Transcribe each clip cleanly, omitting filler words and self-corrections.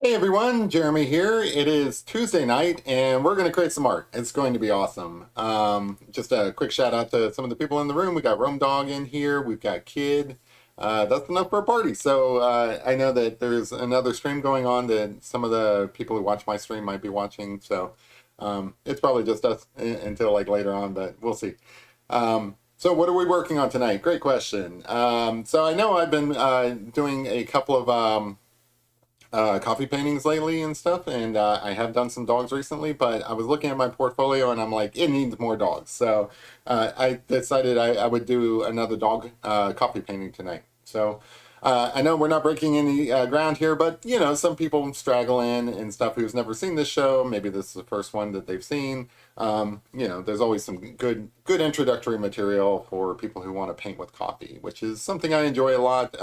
Hey everyone, Jeremy here. It is Tuesday night and we're going to create some art. It's going to be awesome. Just a quick shout out to some of the people in the room. We got Rome Dog in here, we've got Kid. That's enough for a party. So I know that there's another stream going on that some of the people who watch my stream might be watching. So it's probably just us until like later on, but we'll see. So what are we working on tonight? Great question. So I know I've been doing a couple of coffee paintings lately and stuff, and I have done some dogs recently, but I was looking at my portfolio and I'm like, it needs more dogs. So I decided I would do another dog coffee painting tonight. So I know we're not breaking any ground here, but you know, some people straggle in and stuff who's never seen this show. Maybe this is the first one that they've seen. You know, there's always some good introductory material for people who want to paint with coffee, which is something I enjoy a lot.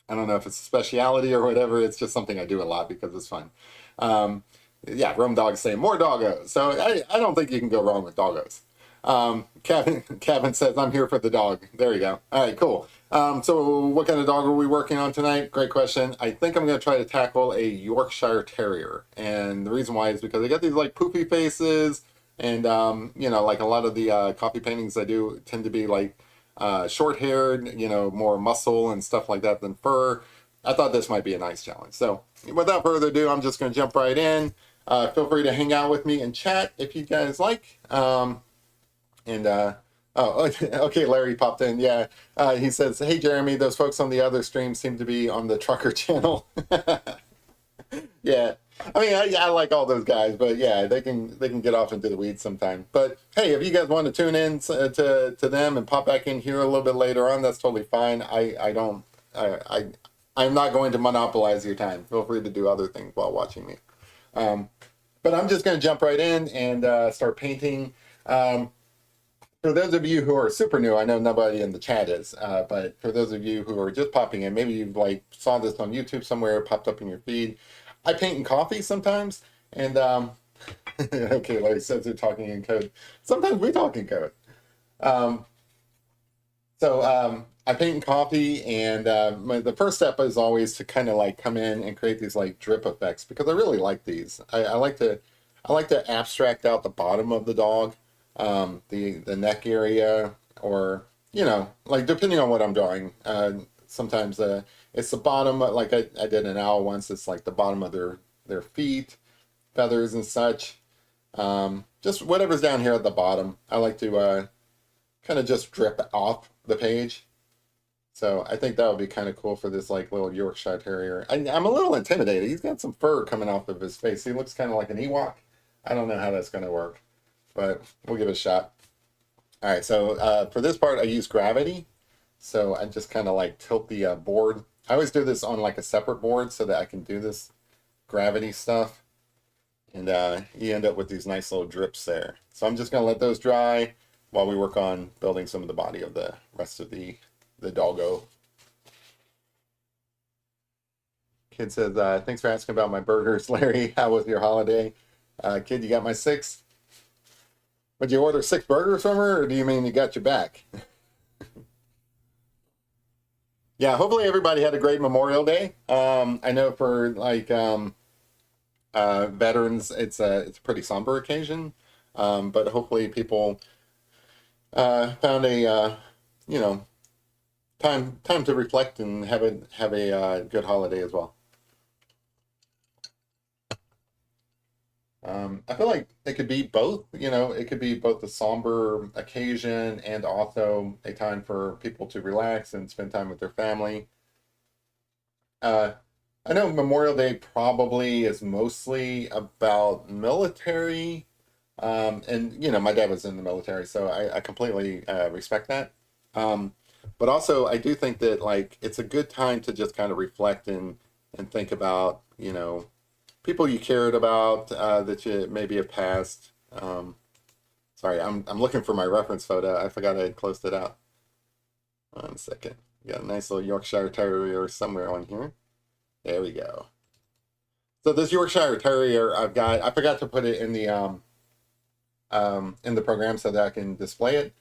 I don't know if it's a speciality or whatever. It's just something I do a lot because it's fun. Um, yeah, Rome Dog's saying more doggos. So I don't think you can go wrong with doggos. Kevin says, I'm here for the dog. There you go. All right, cool. So what kind of dog are we working on tonight? Great question. I think I'm going to try to tackle a Yorkshire Terrier. And the reason why is because they got these like poofy faces. And, you know, like a lot of the coffee paintings I do tend to be like short-haired, you know, more muscle and stuff like that than fur. I thought this might be a nice challenge. So without further ado, I'm just going to jump right in. Feel free to hang out with me and chat if you guys like. And oh, okay, Larry popped in. Yeah, he says, "Hey, Jeremy, those folks on the other stream seem to be on the trucker channel." Yeah, I mean, I like all those guys, but yeah, they can get off into the weeds sometime. But hey, if you guys want to tune in to them and pop back in here a little bit later on, that's totally fine. I don't I'm not going to monopolize your time. Feel free to do other things while watching me. Um, but I'm just going to jump right in and start painting. For those of you who are super new, I know nobody in the chat is, but for those of you who are just popping in, maybe you like saw this on YouTube somewhere, popped up in your feed. I paint in coffee sometimes, and okay, Larry says they're talking in code. Sometimes we talk in code. Um, so I paint in coffee, and the first step is always to kind of like come in and create these like drip effects because I really like these. I like to abstract out the bottom of the dog, the neck area, or you know, like depending on what I'm drawing. Sometimes it's the bottom, like I did an owl once. It's like the bottom of their feet, feathers and such. Just whatever's down here at the bottom. I like to kind of just drip off the page. So I think that would be kind of cool for this like little Yorkshire Terrier. I'm a little intimidated. He's got some fur coming off of his face. He looks kind of like an Ewok. I don't know how that's going to work, but we'll give it a shot. All right, so for this part, I use gravity. So I just kind of like tilt the board. I always do this on like a separate board so that I can do this gravity stuff. And you end up with these nice little drips there. So I'm just going to let those dry while we work on building some of the body of the rest of the doggo. Kid says, thanks for asking about my burgers, Larry. How was your holiday? Kid, you got my six? Would you order 6 burgers from her, or do you mean you got your back? Yeah, hopefully everybody had a great Memorial Day. I know for like veterans, it's a pretty somber occasion, but hopefully people found a you know time to reflect and have a good holiday as well. I feel like it could be both. You know, it could be both a somber occasion and also a time for people to relax and spend time with their family. Uh, I know Memorial Day probably is mostly about military, and you know, my dad was in the military, so I completely respect that. Um, but also, I do think that like it's a good time to just kind of reflect and think about, you know, people you cared about that you maybe have passed. Sorry, I'm looking for my reference photo. I forgot I had closed it out. 1 second. Got a nice little Yorkshire Terrier somewhere on here. There we go. So this Yorkshire Terrier I forgot to put it in the program so that I can display it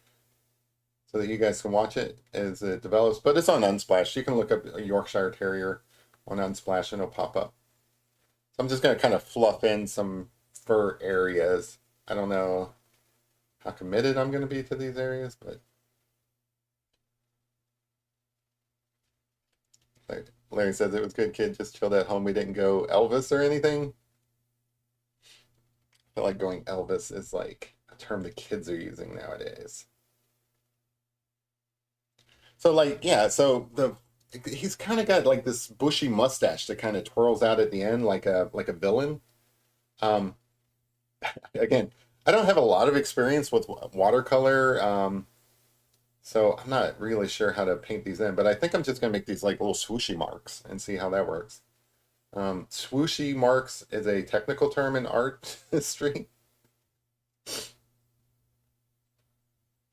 so that you guys can watch it as it develops. But it's on Unsplash. You can look up a Yorkshire Terrier on Unsplash and it'll pop up. I'm just gonna kind of fluff in some fur areas. I don't know how committed I'm gonna be to these areas, but like Larry says it was good, kid, just chilled at home. We didn't go Elvis or anything. I feel like going Elvis is like a term the kids are using nowadays. So like yeah, so the he's kind of got like this bushy mustache that kind of twirls out at the end like a villain. Um, again, I don't have a lot of experience with watercolor, so I'm not really sure how to paint these in. But I think I'm just gonna make these like little swooshy marks and see how that works. Swooshy marks is a technical term in art history.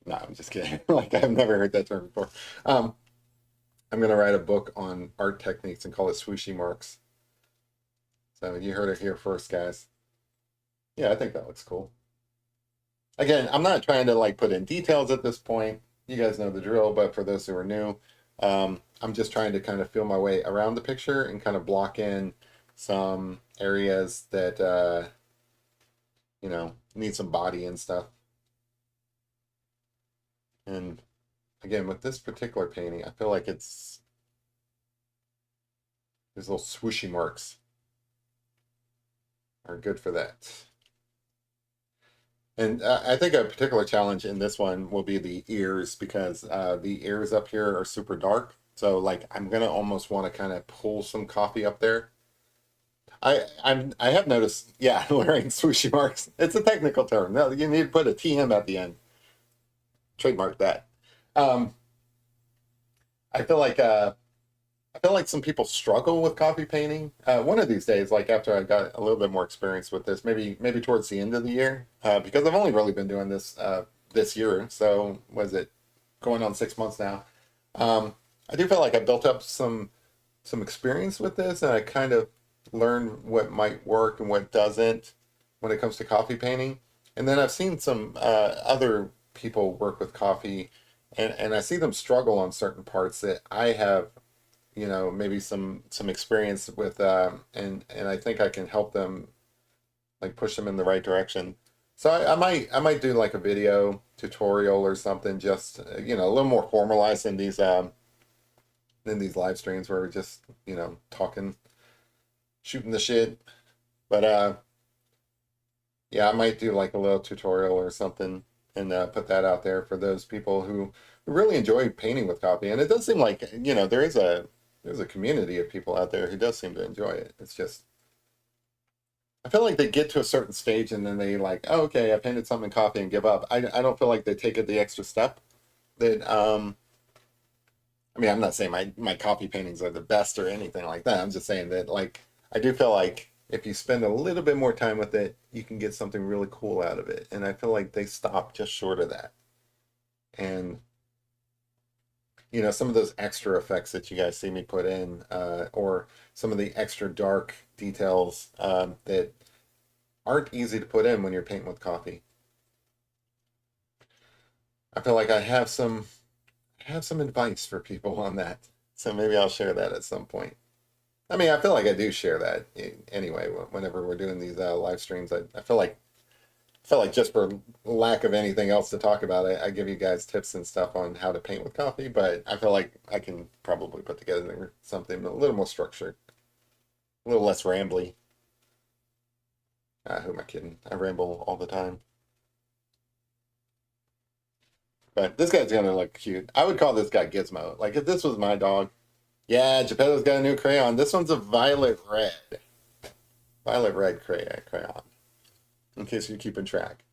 No, I'm just kidding. Like I've never heard that term before. Um, I'm gonna write a book on art techniques and call it swooshy marks. So you heard it here first, guys. Yeah, I think that looks cool. Again, I'm not trying to like put in details at this point. You guys know the drill, but for those who are new, I'm just trying to kind of feel my way around the picture and kind of block in some areas that need some body and stuff. And again, with this particular painting, I feel like these little swooshy marks are good for that. And I think a particular challenge in this one will be the ears because the ears up here are super dark. So like I'm gonna almost want to kind of pull some coffee up there. I have noticed, yeah, wearing swooshy marks. It's a technical term. No, you need to put a TM at the end. Trademark that. Um, I feel like I feel like some people struggle with coffee painting. One of these days, like after I got a little bit more experience with this, maybe towards the end of the year, because I've only really been doing this this year. So was it going on 6 months now? I do feel like I built up some experience with this, and I kind of learned what might work and what doesn't when it comes to coffee painting. And then I've seen some other people work with coffee, and I see them struggle on certain parts that I have maybe some experience with and I think I can help them like push them in the right direction. So I might do like a video tutorial or something, just a little more formalized in these live streams where we're just talking, shooting the shit. But yeah, I might do like a little tutorial or something and put that out there for those people who really enjoy painting with coffee. And it does seem like there's a community of people out there who does seem to enjoy it. It's just I feel like they get to a certain stage and then they like, oh, okay, I painted something in coffee and give up. I don't feel like they take it the extra step that I mean, I'm not saying my coffee paintings are the best or anything like that. I'm just saying that like I do feel like if you spend a little bit more time with it, you can get something really cool out of it. And I feel like they stop just short of that. And some of those extra effects that you guys see me put in, or some of the extra dark details that aren't easy to put in when you're painting with coffee. I feel like I have some advice for people on that. So maybe I'll share that at some point. I mean, I feel like I do share that anyway. Whenever we're doing these live streams, I feel like just for lack of anything else to talk about, I give you guys tips and stuff on how to paint with coffee. But I feel like I can probably put together something a little more structured, a little less rambly. Who am I kidding? I ramble all the time. But this guy's gonna look cute. I would call this guy Gizmo. Like if this was my dog, yeah, Geppetto's got a new crayon. This one's a violet red crayon. In case you're keeping track.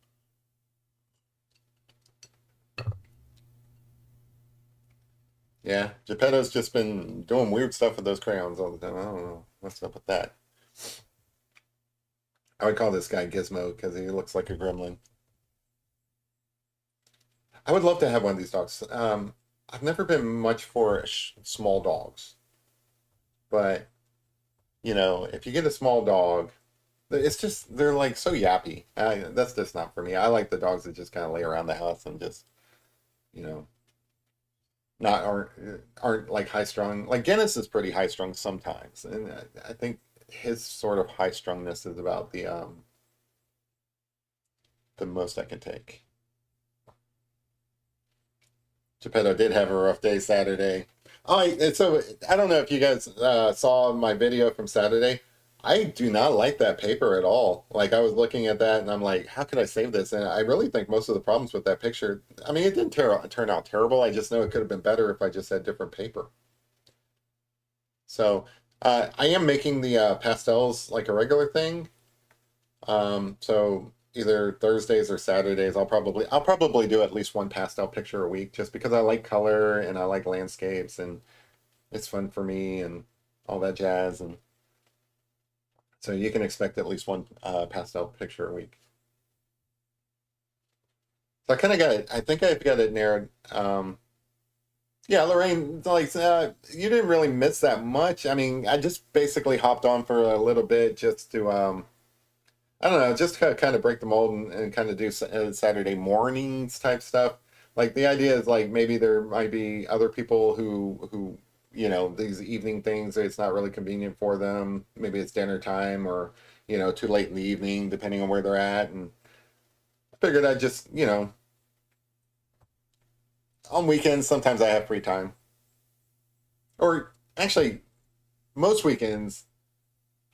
Yeah, Geppetto's just been doing weird stuff with those crayons all the time. I don't know what's up with that. I would call this guy Gizmo because he looks like a gremlin. I would love to have one of these dogs. I've never been much for small dogs, but if you get a small dog, it's just they're like so yappy. That's just not for me. I like the dogs that just kind of lay around the house and just you know not aren't like high strung. Like Guinness is pretty high strung sometimes, and I think his sort of high strungness is about the most I can take. Geppetto did have a rough day Saturday. So I don't know if you guys saw my video from Saturday. I do not like that paper at all. Like I was looking at that and I'm like, how could I save this? And I really think most of the problems with that picture, I mean, it didn't turn out terrible. I just know it could have been better if I just had different paper. So I am making the pastels like a regular thing. So either Thursdays or Saturdays, I'll probably do at least one pastel picture a week just because I like color and I like landscapes and it's fun for me and all that jazz. And so you can expect at least one pastel picture a week. So I kind of got it. I think I've got it narrowed. Yeah, Lorraine, like you didn't really miss that much. I mean, I just basically hopped on for a little bit just to I don't know, just to kind of break the mold and kind of do Saturday mornings type stuff. Like the idea is like maybe there might be other people who these evening things it's not really convenient for them. Maybe it's dinner time or too late in the evening depending on where they're at. And I figured I'd just on weekends sometimes I have free time. Or actually most weekends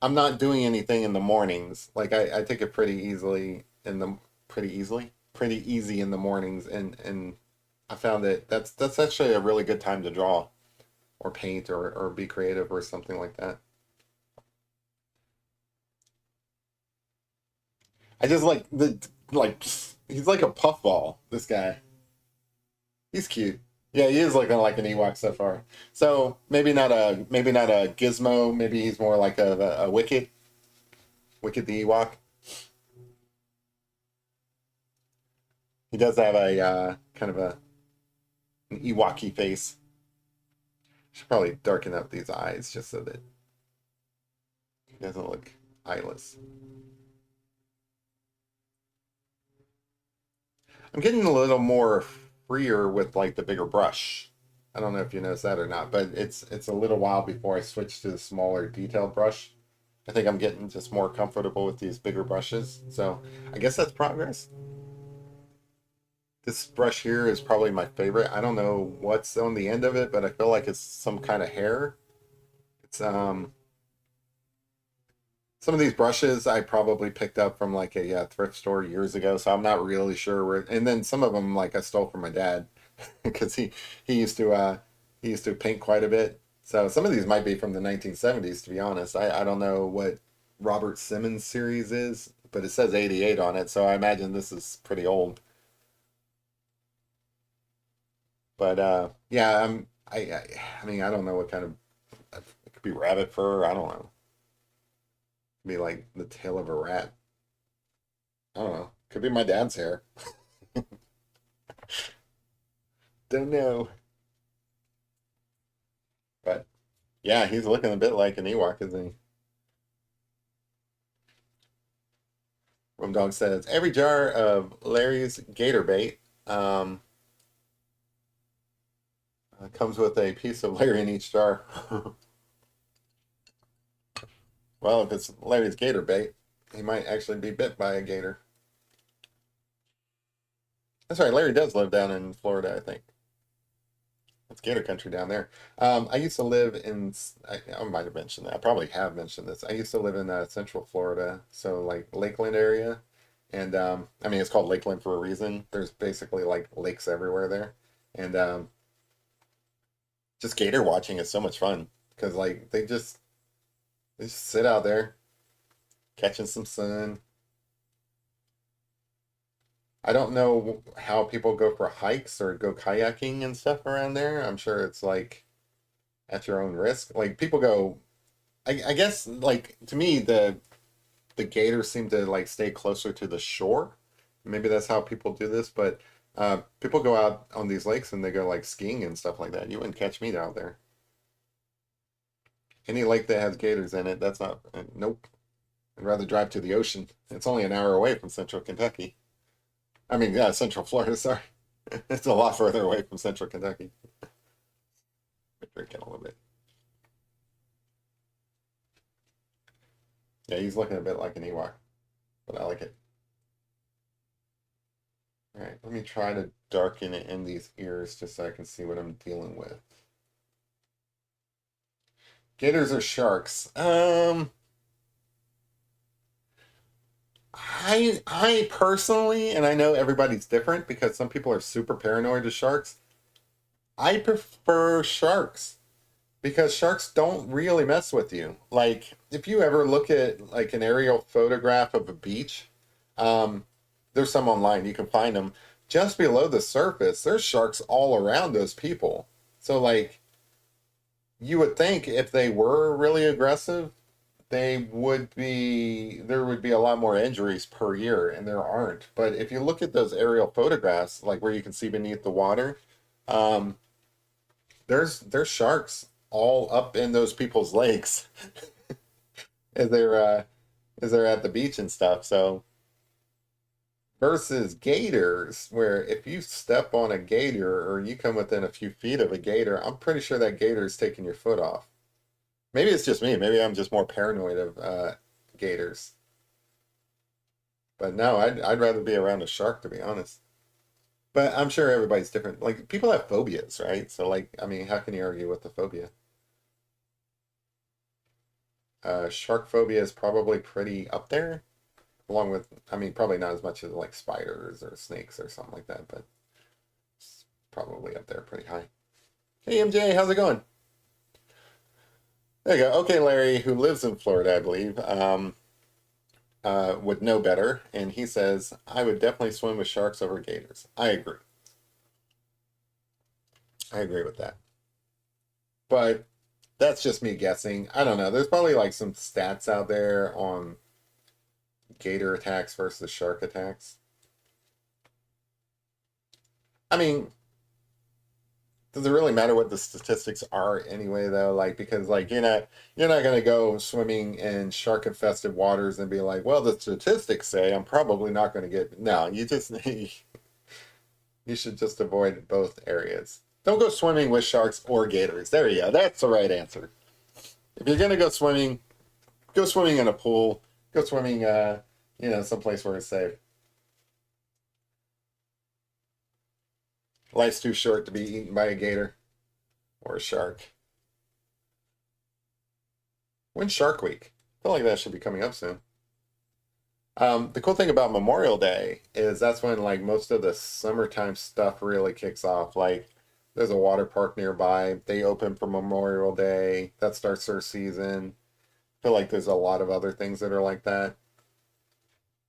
I'm not doing anything in the mornings. Like I take it pretty easy in the mornings, and I found that that's actually a really good time to draw or paint or be creative or something like that. I just like he's like a puffball. This guy, he's cute. Yeah, he is looking like an Ewok so far. So maybe not a Gizmo. Maybe he's more like a Wicket the Ewok. He does have a kind of an Ewoky face. Should probably darken up these eyes just so that he doesn't look eyeless. I'm getting a little more freer with like the bigger brush. I don't know if you noticed that or not, but it's a little while before I switch to the smaller detailed brush. I think I'm getting just more comfortable with these bigger brushes. So I guess that's progress. This brush here is probably my favorite. I don't know what's on the end of it, but I feel like it's some kind of hair. It's Some of these brushes I probably picked up from like a thrift store years ago, so I'm not really sure where. And then some of them like I stole from my dad because he used to he used to paint quite a bit. So some of these might be from the 1970s, to be honest. I don't know what Robert Simmons series is, but it says 88 on it, so I imagine this is pretty old. But yeah, I mean I don't know what kind of it could be rabbit fur. I don't know. Be like the tail of a rat. I don't know. Could be my dad's hair. Don't know. But yeah, he's looking a bit like an Ewok, isn't he? Rum Dog says every jar of Larry's Gator bait comes with a piece of Larry in each jar. Well, if it's Larry's Gator bait, he might actually be bit by a gator. That's right. Larry does live down in Florida, I think. It's Gator country down there. I used to live in, I might have mentioned that. I probably have mentioned this. I used to live in Central Florida, so like Lakeland area. And I mean, it's called Lakeland for a reason. There's basically like lakes everywhere there. And just gator watching is so much fun because like they just sit out there catching some sun. I don't know how people go for hikes or go kayaking and stuff around there. I'm sure it's like at your own risk. Like people go, I guess like to me the gators seem to like stay closer to the shore. Maybe that's how people do this, but people go out on these lakes and they go like skiing and stuff like that. You wouldn't catch me out there. Any lake that has gators in it, that's not, nope. I'd rather drive to the ocean. It's only an hour away from central Kentucky. I mean, yeah, central Florida, sorry. It's a lot further away from central Kentucky. Drinking a little bit. Yeah, he's looking a bit like an Ewok, but I like it. All right, let me try to darken it in these ears just so I can see what I'm dealing with. Gators or sharks? I personally, and I know everybody's different because some people are super paranoid of sharks. I prefer sharks because sharks don't really mess with you. Like if you ever look at like an aerial photograph of a beach, um, there's some online, you can find them. Just below the surface, there's sharks all around those people. So like you would think if they were really aggressive, there would be a lot more injuries per year, and there aren't. But if you look at those aerial photographs, like where you can see beneath the water, um, there's sharks all up in those people's lakes as they're at the beach and stuff. So versus gators, where if you step on a gator or you come within a few feet of a gator, I'm pretty sure that gator is taking your foot off. Maybe it's just me. Maybe I'm just more paranoid of gators. But no, I'd rather be around a shark to be honest. But I'm sure everybody's different. Like people have phobias, right? So like, I mean, how can you argue with the phobia? Shark phobia is probably pretty up there, along with, I mean, probably not as much as like spiders or snakes or something like that, but it's probably up there pretty high. Hey MJ, how's it going? There you go. Okay, Larry, who lives in Florida, I believe, would know better, and he says I would definitely swim with sharks over gators. I agree. I agree with that. But that's just me guessing. I don't know. There's probably like some stats out there on gator attacks versus shark attacks. I mean, does it really matter what the statistics are anyway though? Like because like you're not gonna go swimming in shark infested waters and be like, well, the statistics say I'm probably not gonna get no, you just you should just avoid both areas. Don't go swimming with sharks or gators. There you go. That's the right answer. If you're gonna go swimming in a pool. Go swimming someplace where it's safe. Life's too short to be eaten by a gator or a shark. When's Shark Week? I feel like that should be coming up soon. The cool thing about Memorial Day is that's when like most of the summertime stuff really kicks off. Like there's a water park nearby. They open for Memorial Day. That starts their season. I feel like there's a lot of other things that are like that.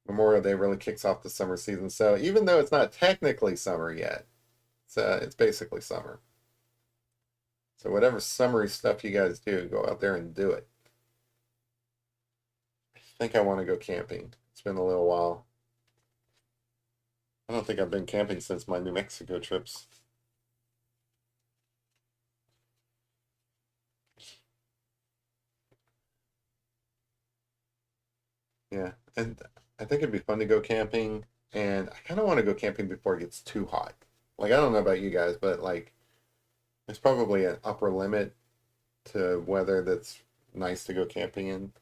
Memorial Day really kicks off the summer season. So even though it's not technically summer yet, it's basically summer. So whatever summery stuff you guys do, go out there and do it. I think I want to go camping. It's been a little while. I don't think I've been camping since my New Mexico trips. Yeah, and I think it'd be fun to go camping, and I kind of want to go camping before it gets too hot. Like I don't know about you guys, but like there's probably an upper limit to weather that's nice to go camping in.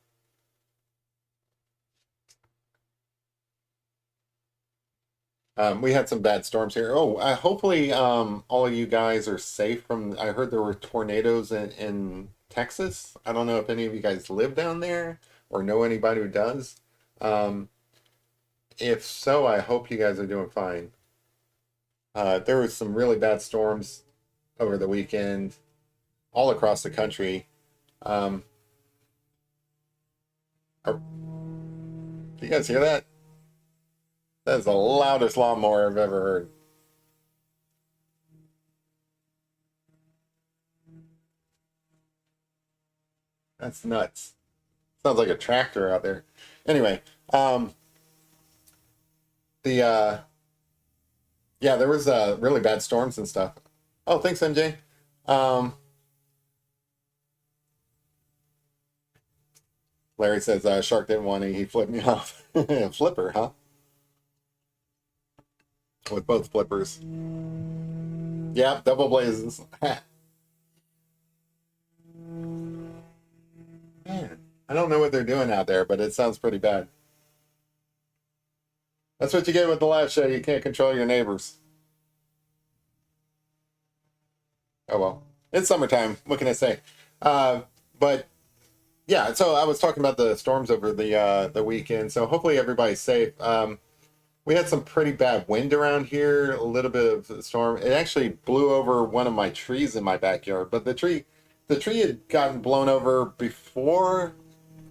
We had some bad storms here. Oh, hopefully all of you guys are safe from. I heard there were tornadoes in Texas. I don't know if any of you guys live down there or know anybody who does. Um, if so, I hope you guys are doing fine. There was some really bad storms over the weekend all across the country. Um, do you guys hear that? That is the loudest lawnmower I've ever heard. That's nuts. Sounds like a tractor out there. Anyway, um, the yeah, there was really bad storms and stuff. Oh, thanks, MJ. Um, Larry says Shark didn't want to. He flipped me off. Flipper, huh? With both flippers. Yeah, double blazes. Man. I don't know what they're doing out there, but it sounds pretty bad. That's what you get with the live show. You can't control your neighbors. Oh well, it's summertime. What can I say? Uh, but yeah, so I was talking about the storms over the weekend. So hopefully everybody's safe. We had some pretty bad wind around here. A little bit of a storm. It actually blew over one of my trees in my backyard. But the tree had gotten blown over before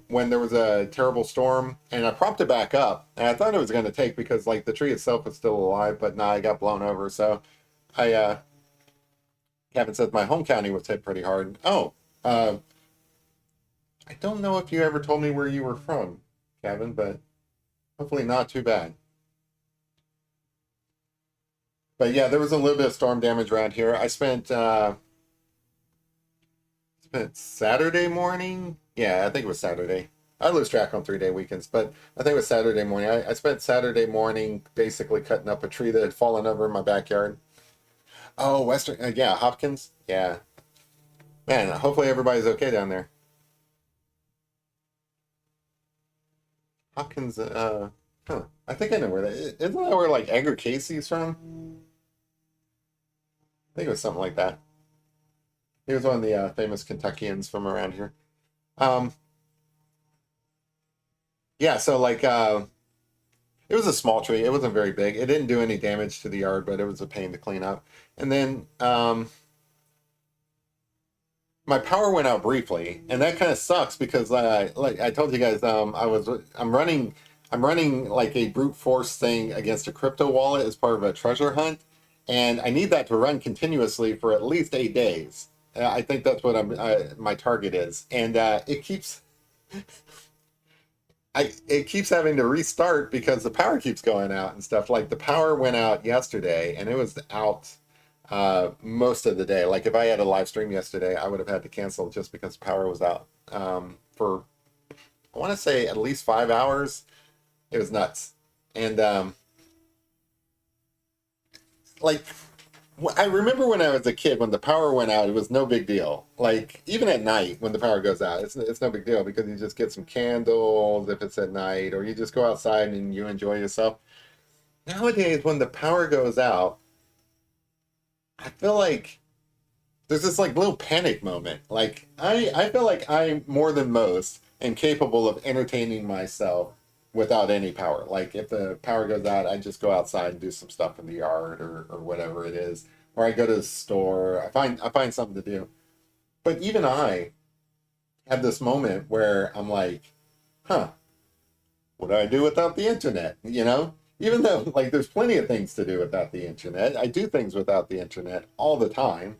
when there was a terrible storm, and I propped it back up. And I thought it was going to take because like the tree itself was still alive, but nah, it got blown over. So I Kevin says my home county was hit pretty hard. Oh, uh, I don't know if you ever told me where you were from, Kevin, but hopefully not too bad. But yeah, there was a little bit of storm damage around here. I spent Saturday morning. Yeah, I think it was Saturday. I lose track on 3-day weekends, but I think it was Saturday morning. I spent Saturday morning basically cutting up a tree that had fallen over in my backyard. Oh, Western, yeah, Hopkins. Yeah, man. Hopefully everybody's okay down there. Hopkins. Huh. I think I know where that is. Isn't that where like Edgar Casey's from? I think it was something like that. He was one of the famous Kentuckians from around here. Um, yeah, so like it was a small tree. It wasn't very big. It didn't do any damage to the yard, but it was a pain to clean up. And then my power went out briefly, and that kind of sucks because like I told you guys, I'm running like a brute force thing against a crypto wallet as part of a treasure hunt, and I need that to run continuously for at least 8 days. I think that's what my target is, and it keeps having to restart because the power keeps going out and stuff. Like the power went out yesterday, and it was out most of the day. Like if I had a live stream yesterday, I would have had to cancel just because power was out for I want to say at least 5 hours. It was nuts, and like I remember when I was a kid, when the power went out, it was no big deal. Like even at night, when the power goes out, it's no big deal because you just get some candles if it's at night, or you just go outside and you enjoy yourself. Nowadays, when the power goes out, I feel like there's this like little panic moment. Like I feel like I'm more than most and capable of entertaining myself without any power. Like if the power goes out, I just go outside and do some stuff in the yard or whatever it is. Or I go to the store. I find something to do. But even I have this moment where I'm like, huh, what do I do without the internet? Even though like there's plenty of things to do without the internet. I do things without the internet all the time.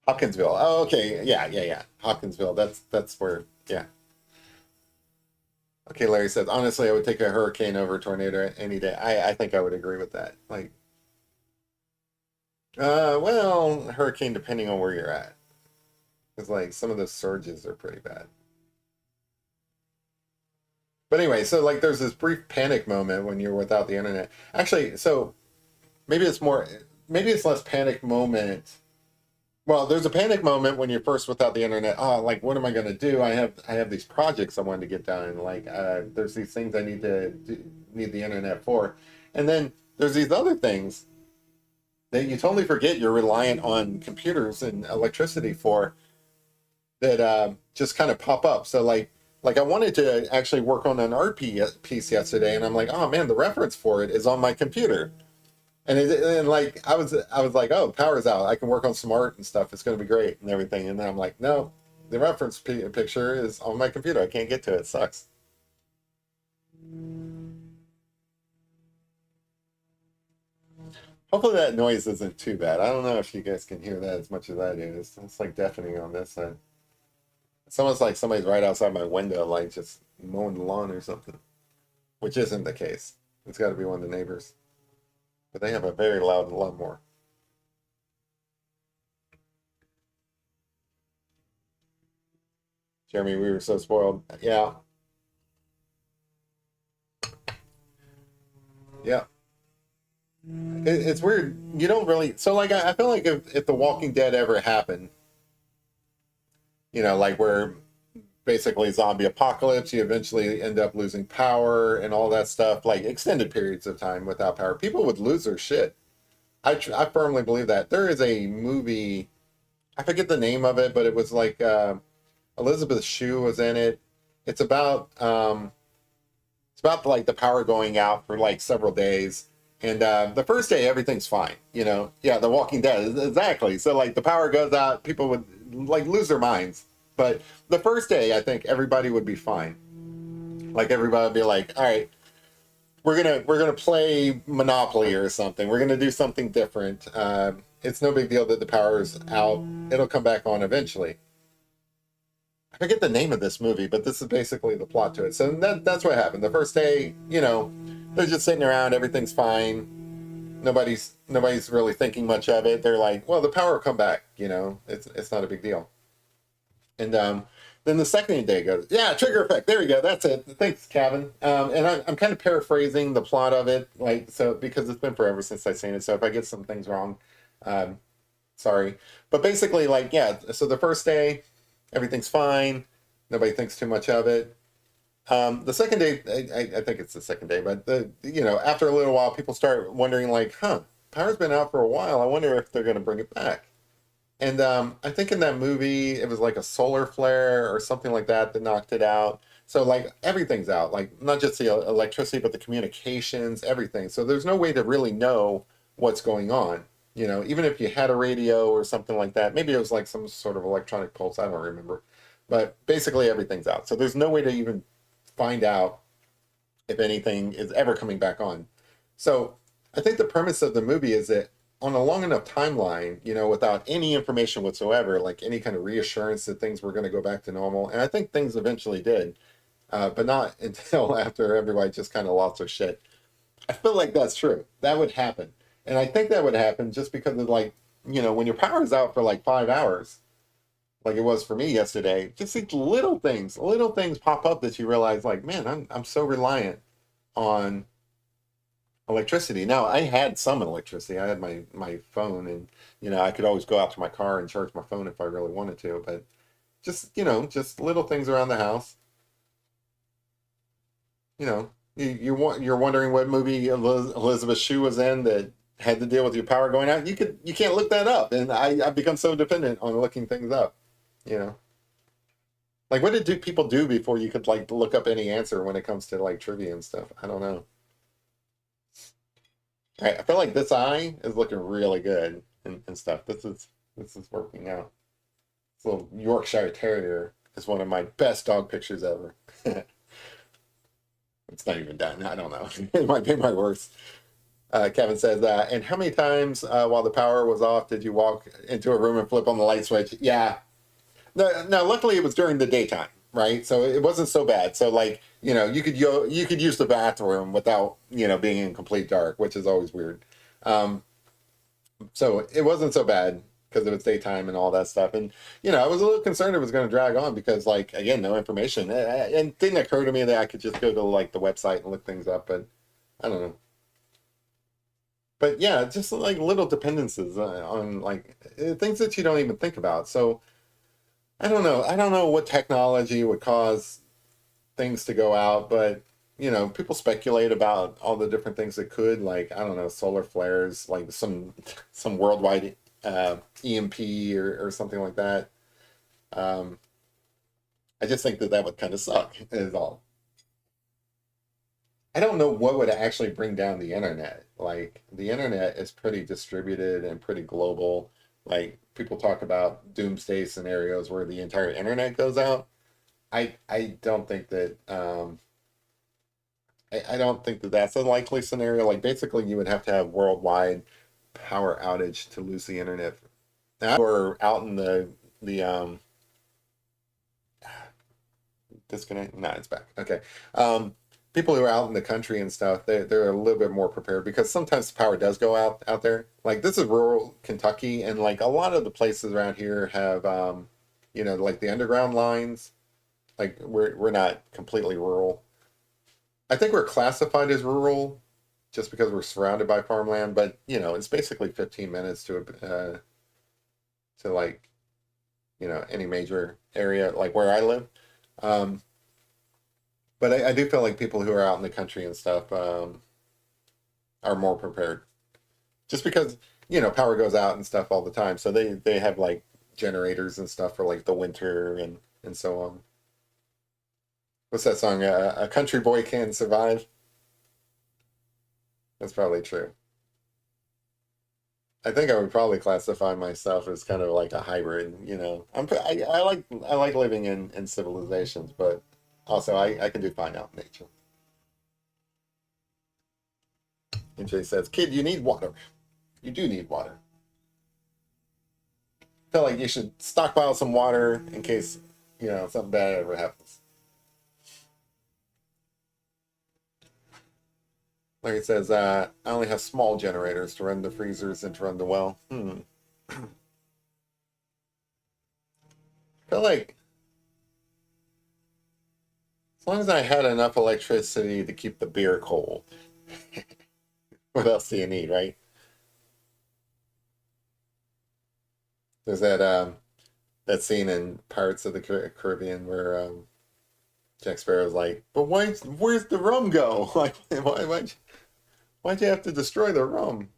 Hopkinsville. Oh, okay. Yeah, yeah, yeah. Hopkinsville. That's where. Yeah. Okay. Larry says honestly, I would take a hurricane over a tornado any day. I think I would agree with that. Like, well, hurricane depending on where you're at, because like some of the surges are pretty bad. But anyway, so like there's this brief panic moment when you're without the internet. Actually, so maybe it's more, maybe it's less panic moment. Well, there's a panic moment when you're first without the internet. Oh, like what am I going to do? I have these projects I wanted to get done. Like there's these things I need the internet for, and then there's these other things that you totally forget you're reliant on computers and electricity for that just kind of pop up. So like I wanted to actually work on an art piece yesterday, and I'm like, oh man, the reference for it is on my computer. And like I was like, oh, power's out. I can work on some art and stuff. It's going to be great and everything. And then I'm like, no, the reference picture is on my computer. I can't get to it. It sucks. Hopefully that noise isn't too bad. I don't know if you guys can hear that as much as I do. It's like deafening on this side. It's almost like somebody's right outside my window, like just mowing the lawn or something, which isn't the case. It's got to be one of the neighbors. But they have a very loud lawnmower. Jeremy, we were so spoiled. Yeah, yeah. It's weird. You don't really. So, like, I feel like if The Walking Dead ever happened, like where basically zombie apocalypse, you eventually end up losing power and all that stuff, like extended periods of time without power. People would lose their shit. I firmly believe that. There is a movie, I forget the name of it, but it was like Elizabeth Shue was in it. It's about like the power going out for like several days. And the first day, everything's fine. Yeah, The Walking Dead, exactly. So like the power goes out, people would like lose their minds. But the first day, I think everybody would be fine. Like everybody would be like, all right, we're gonna play Monopoly or something. We're gonna do something different. It's no big deal that the power's out. It'll come back on eventually. I forget the name of this movie, but this is basically the plot to it. So that's what happened. The first day, they're just sitting around, everything's fine. Nobody's really thinking much of it. They're like, well, the power will come back, it's not a big deal. And then the second day goes, yeah, trigger effect. There we go. That's it. Thanks, Kevin. And I'm kind of paraphrasing the plot of it, like, so because it's been forever since I've seen it. So if I get some things wrong, um, sorry. But basically, like, yeah. So the first day, everything's fine. Nobody thinks too much of it. The second day, I think it's the second day, but after a little while, people start wondering, like, power's been out for a while. I wonder if they're going to bring it back. And I think in that movie, it was like a solar flare or something like that knocked it out. So like everything's out, like not just the electricity, but the communications, everything. So there's no way to really know what's going on. Even if you had a radio or something like that, maybe it was like some sort of electronic pulse. I don't remember. But basically everything's out. So there's no way to even find out if anything is ever coming back on. So I think the premise of the movie is that on a long enough timeline, without any information whatsoever, like any kind of reassurance that things were going to go back to normal, and I think things eventually did, but not until after everybody just kind of lost their shit. I feel like that's true. That would happen. And I think that would happen just because of like, when your power is out for like 5 hours, like it was for me yesterday, just these little things pop up that you realize like, man, I'm so reliant on electricity. Now I had some electricity. I had my phone, and I could always go out to my car and charge my phone if I really wanted to. But just little things around the house. You're wondering what movie Elizabeth Shue was in that had to deal with your power going out. You can't look that up, and I've become so dependent on looking things up. Like what did people do before you could like look up any answer when it comes to like trivia and stuff? I don't know. I feel like this eye is looking really good and stuff. This is working out. This little Yorkshire Terrier is one of my best dog pictures ever. It's not even done. I don't know. It might be my worst. Kevin says, and how many times while the power was off did you walk into a room and flip on the light switch? Yeah. No, luckily it was during the daytime, right? So it wasn't so bad. So like, you could use the bathroom without, being in complete dark, which is always weird. So it wasn't so bad because it was daytime and all that stuff. And, I was a little concerned it was going to drag on because like, again, no information. And it didn't occur to me that I could just go to like the website and look things up, but I don't know. But yeah, just like little dependencies on like things that you don't even think about. So I don't know. I don't know what technology would cause things to go out, but people speculate about all the different things that could, like I don't know, solar flares, like some worldwide EMP or something like that. Um, I just think that would kind of suck. Is all. I don't know what would actually bring down the internet. Like the internet is pretty distributed and pretty global. Like people talk about doomsday scenarios where the entire internet goes out. I don't think that I don't think that that's a likely scenario. Like basically, you would have to have worldwide power outage to lose the internet. Now we're out in the disconnect. No, it's back. Okay. People who are out in the country and stuff, they're a little bit more prepared because sometimes the power does go out there. Like this is rural Kentucky, and like a lot of the places around here have like the underground lines. Like we're not completely rural. I think we're classified as rural just because we're surrounded by farmland, but it's basically 15 minutes to like any major area like where I live. Um, but I do feel like people who are out in the country and stuff are more prepared, just because power goes out and stuff all the time, so they have like generators and stuff for like the winter and so on. What's that song? A country boy can survive. That's probably true. I think I would probably classify myself as kind of like a hybrid. I like living in civilizations, but also I can do fine out in nature. And Jay says, "Kid, you need water. You do need water. I feel like you should stockpile some water in case something bad ever happens." Like it says, I only have small generators to run the freezers and to run the well. I feel like as long as I had enough electricity to keep the beer cold, what else do you need, right? There's that scene in Pirates of the Caribbean where Jack Sparrow's like, "But where's the rum go? Like, why'd you have to destroy the rum?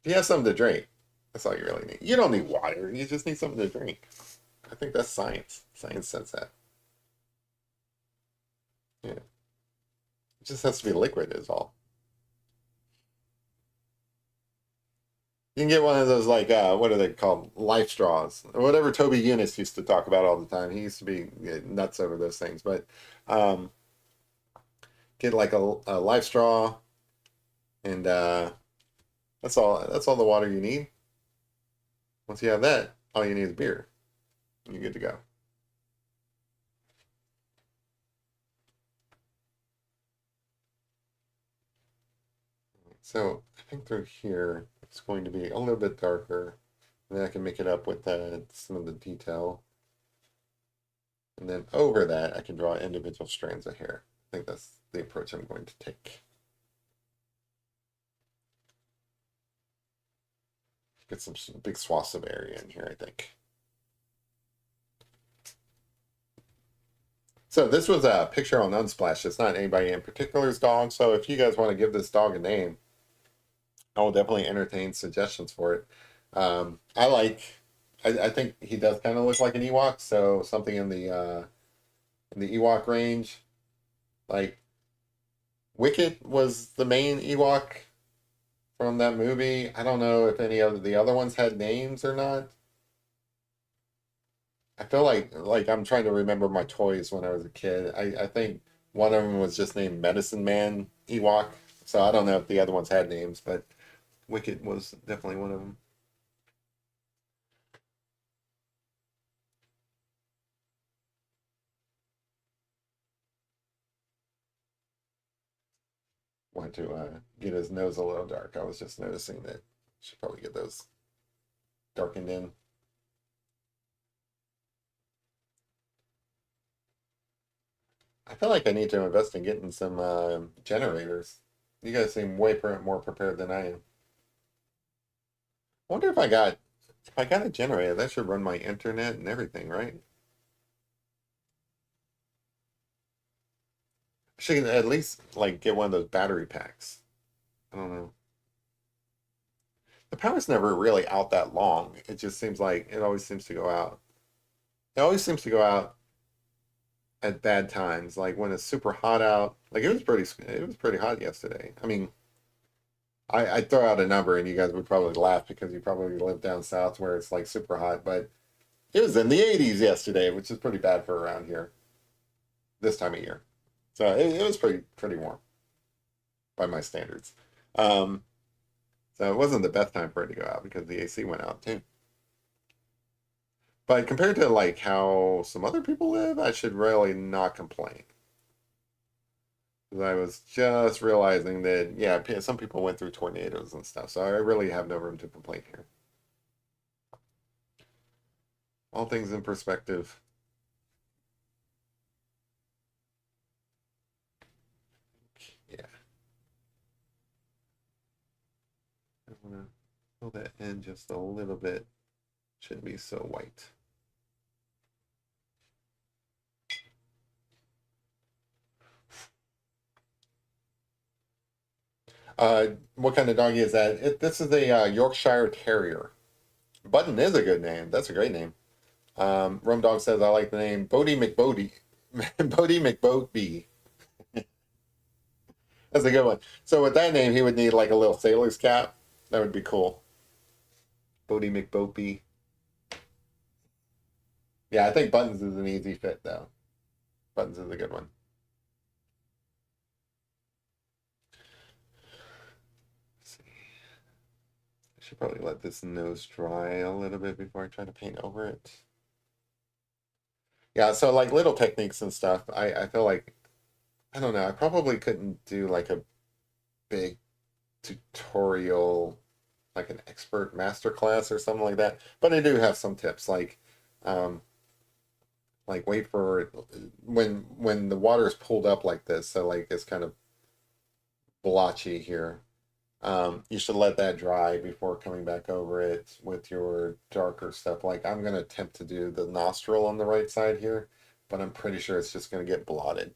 If you have something to drink, that's all you really need. You don't need water. You just need something to drink." I think that's science. Science says that. Yeah, it just has to be liquid, is all. You can get one of those like what are they called? Life straws or whatever Toby Eunice used to talk about all the time. He used to be nuts over those things, but um, get like a life straw, and that's all. That's all the water you need. Once you have that, all you need is beer. And you're good to go. So I think through here it's going to be a little bit darker. And then I can make it up with some of the detail. And then over that, I can draw individual strands of hair. I think that's the approach I'm going to take. Get some big swaths of area in here, I think. So this was a picture on Unsplash. It's not anybody in particular's dog. So if you guys want to give this dog a name, I will definitely entertain suggestions for it. I think he does kind of look like an Ewok. So something in the Ewok range, like Wicket was the main Ewok from that movie. I don't know if any of the other ones had names or not. I feel like I'm trying to remember my toys when I was a kid. I think one of them was just named Medicine Man Ewok. So I don't know if the other ones had names, but Wicket was definitely one of them. Want to get his nose a little dark. I was just noticing that. Should probably get those darkened in. I feel like I need to invest in getting some generators. You guys seem way more prepared than I am. I wonder if I got a generator, that should run my internet and everything, right? I should at least like get one of those battery packs. I don't know. The power's never really out that long. It just seems like it always seems to go out. It always seems to go out at bad times, like when it's super hot out. Like it was pretty hot yesterday. I mean, I'd throw out a number and you guys would probably laugh because you probably live down south where it's like super hot, but it was in the 80s yesterday, which is pretty bad for around here this time of year. So it was pretty warm by my standards. Um, so it wasn't the best time for it to go out because the AC went out too. But compared to like how some other people live, I should really not complain. 'Cause I was just realizing that yeah, some people went through tornadoes and stuff, so I really have no room to complain here. All things in perspective. Yeah, I want to fill that in just a little bit. Shouldn't be so white. What kind of doggy is that? This is a Yorkshire Terrier. Button is a good name. That's a great name. Rum Dog says I like the name Bodie McBodie. Bodie McBodie. That's a good one. So with that name, he would need like a little sailor's cap. That would be cool. Bodie McBodie. Yeah, I think Buttons is an easy fit though. Buttons is a good one. Let's see. I should probably let this nose dry a little bit before I try to paint over it. Yeah, so like little techniques and stuff, I feel like, I don't know, I probably couldn't do like a big tutorial, like an expert master class or something like that. But I do have some tips, um, like wait for when the water is pulled up like this, so like it's kind of blotchy here. You should let that dry before coming back over it with your darker stuff. Like I'm gonna attempt to do the nostril on the right side here, but I'm pretty sure it's just gonna get blotted,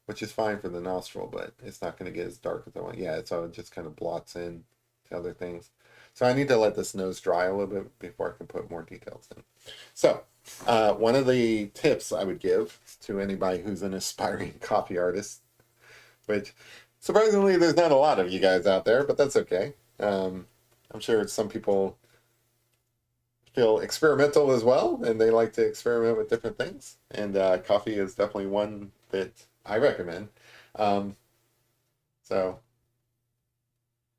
which is fine for the nostril, but it's not gonna get as dark as I want. Yeah, so it just kind of blots in to other things. So I need to let this nose dry a little bit before I can put more details in. So one of the tips I would give to anybody who's an aspiring coffee artist, which surprisingly there's not a lot of you guys out there, but that's okay. I'm sure some people feel experimental as well, and they like to experiment with different things. And coffee is definitely one that I recommend. Um, so,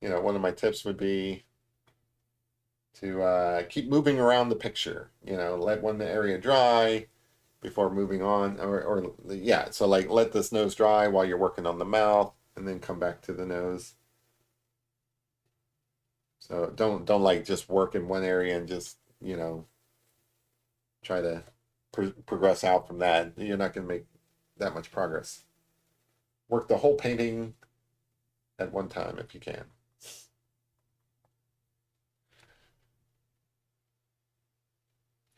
one of my tips would be to keep moving around the picture. Let one area dry before moving on, or yeah. So like let this nose dry while you're working on the mouth, and then come back to the nose. So don't like just work in one area and just try to progress out from that. You're not going to make that much progress. Work the whole painting at one time if you can.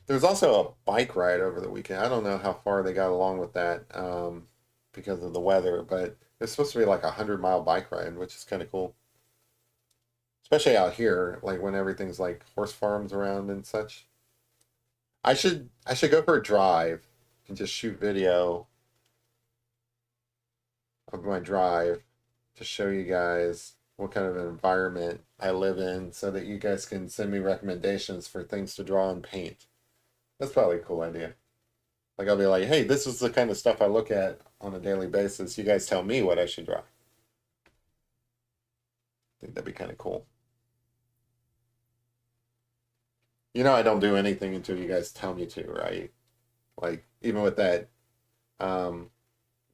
There's also a bike ride over the weekend. I don't know how far they got along with that because of the weather, but it's supposed to be like 100-mile bike ride, which is kind of cool. Especially out here, like when everything's like horse farms around and such. I should go for a drive and just shoot video of my drive to show you guys what kind of an environment I live in so that you guys can send me recommendations for things to draw and paint. That's probably a cool idea. Like I'll be like, hey, this is the kind of stuff I look at on a daily basis. You guys tell me what I should draw. I think that'd be kind of cool. I don't do anything until you guys tell me to, right? Like even with that um,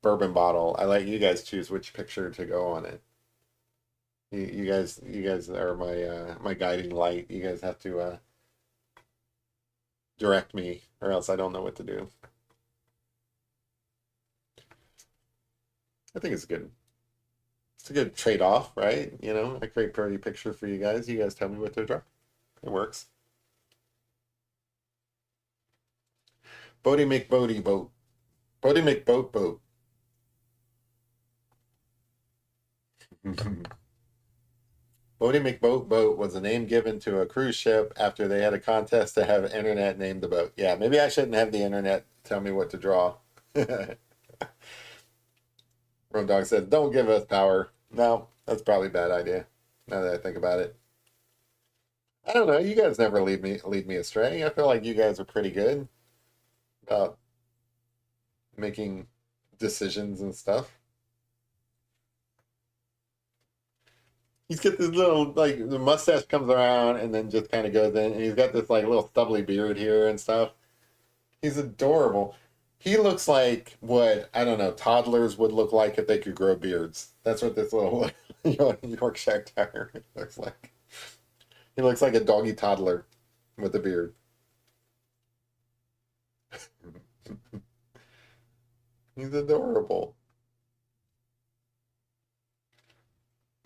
bourbon bottle, I let you guys choose which picture to go on it. You guys are my guiding light. You guys have to direct me, or else I don't know what to do. I think it's good. It's a good trade-off, right? I create pretty picture for you guys. You guys tell me what to draw. It works. Bodie McBodie boat. Bodie McBoat boat. Bodie McBoat boat was a name given to a cruise ship after they had a contest to have internet name the boat. Yeah, maybe I shouldn't have the internet tell me what to draw. Road Dog says, "Don't give us power." No, that's probably a bad idea. Now that I think about it, I don't know. You guys never lead me astray. I feel like you guys are pretty good about making decisions and stuff. He's got this little like the mustache comes around and then just kind of goes in, and he's got this like little stubbly beard here and stuff. He's adorable. He looks like what I don't know toddlers would look like if they could grow beards. That's what this little Yorkshire Terrier looks like. He looks like a doggy toddler with a beard. He's adorable.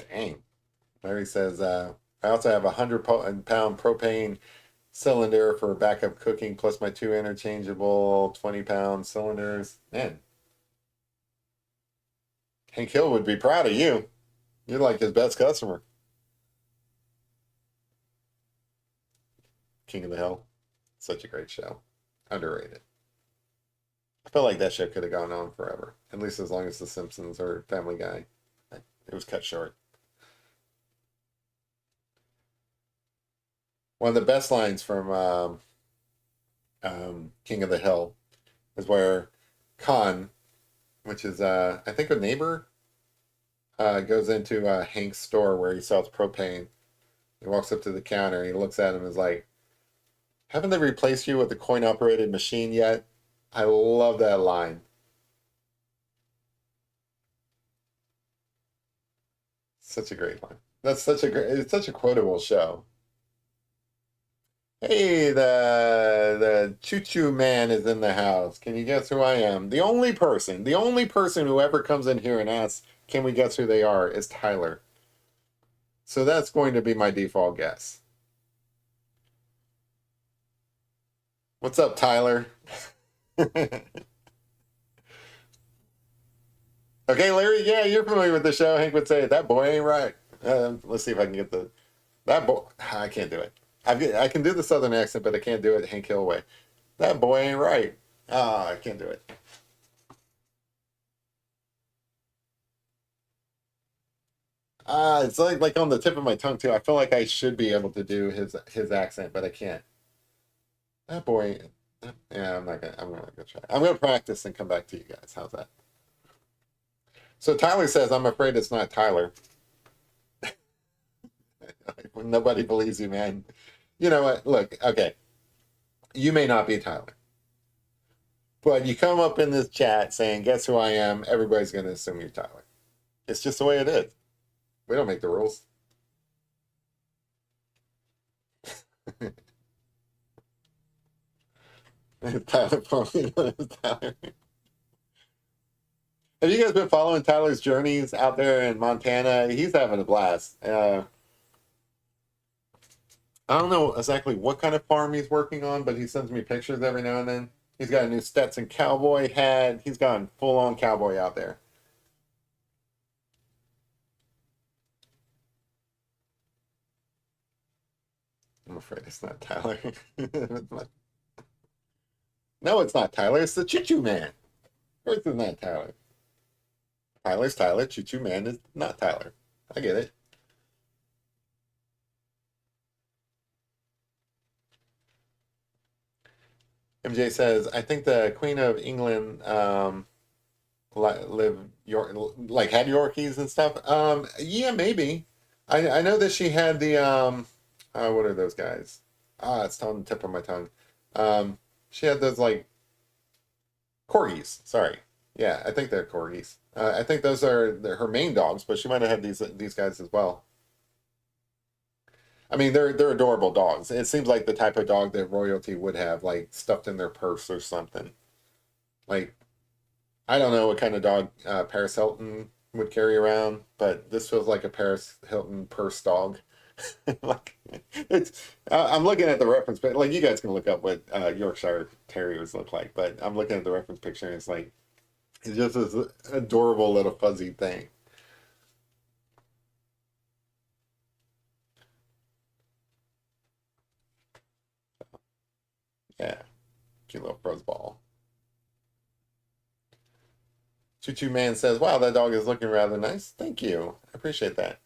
Dang. Larry says, I also have a 100-pound propane cylinder for backup cooking, plus my two interchangeable 20-pound cylinders. Man, Hank Hill would be proud of you. You're like his best customer. King of the Hill. Such a great show. Underrated. I feel like that show could have gone on forever, at least as long as The Simpsons or Family Guy. It was cut short. One of the best lines from King of the Hill is where Khan, which is I think a neighbor, goes into Hank's store where he sells propane. He walks up to the counter and he looks at him and is like, "Haven't they replaced you with a coin-operated machine yet?" I love that line. Such a great line. That's such a great. It's such a quotable show. Hey, the Choo Choo Man is in the house. Can you guess who I am? The only person who ever comes in here and asks, "Can we guess who they are?" is Tyler. So that's going to be my default guess. What's up, Tyler? Okay, Larry. Yeah, you're familiar with the show. Hank would say, "That boy ain't right." Let's see if I can get the that boy. I can't do it. I can do the Southern accent, but I can't do it Hank Hill way. That boy ain't right. Ah, I can't do it. It's like on the tip of my tongue too. I feel like I should be able to do his accent, but I can't. That boy. Yeah, I'm not gonna. I'm gonna go try. I'm gonna practice and come back to you guys. How's that? So Tyler says, "I'm afraid it's not Tyler." Nobody believes you, man. You know what? Look, okay. You may not be Tyler, but you come up in this chat saying, "Guess who I am?" Everybody's gonna assume you're Tyler. It's just the way it is. We don't make the rules. Tyler, Tyler. Have you guys been following Tyler's journeys out there in Montana? He's having a blast. I don't know exactly what kind of farm he's working on, but he sends me pictures every now and then. He's got a new Stetson cowboy hat. He's gone full on cowboy out there. I'm afraid it's not Tyler. No, it's not Tyler. It's the Choo Choo Man. Of course, it's not Tyler. Tyler's Tyler. Choo Choo Man is not Tyler. I get it. MJ says, I think the Queen of England live like had Yorkies and stuff. Yeah, maybe. I know that she had the what are those guys? It's on the tip of my tongue. She had those like corgis. Sorry. Yeah, I think they're corgis. I think they're her main dogs, but she might have had these guys as well. I mean, they're adorable dogs. It seems like the type of dog that royalty would have, like stuffed in their purse or something. Like I don't know what kind of dog Paris Hilton would carry around, but this feels like a Paris Hilton purse dog. Like I'm looking at the reference, but like you guys can look up what Yorkshire Terriers look like. But I'm looking at the reference picture, and it's just this adorable little fuzzy thing. Yeah, cute little fuzz ball. Choo Choo Man says, "Wow, that dog is looking rather nice. Thank you. I appreciate that."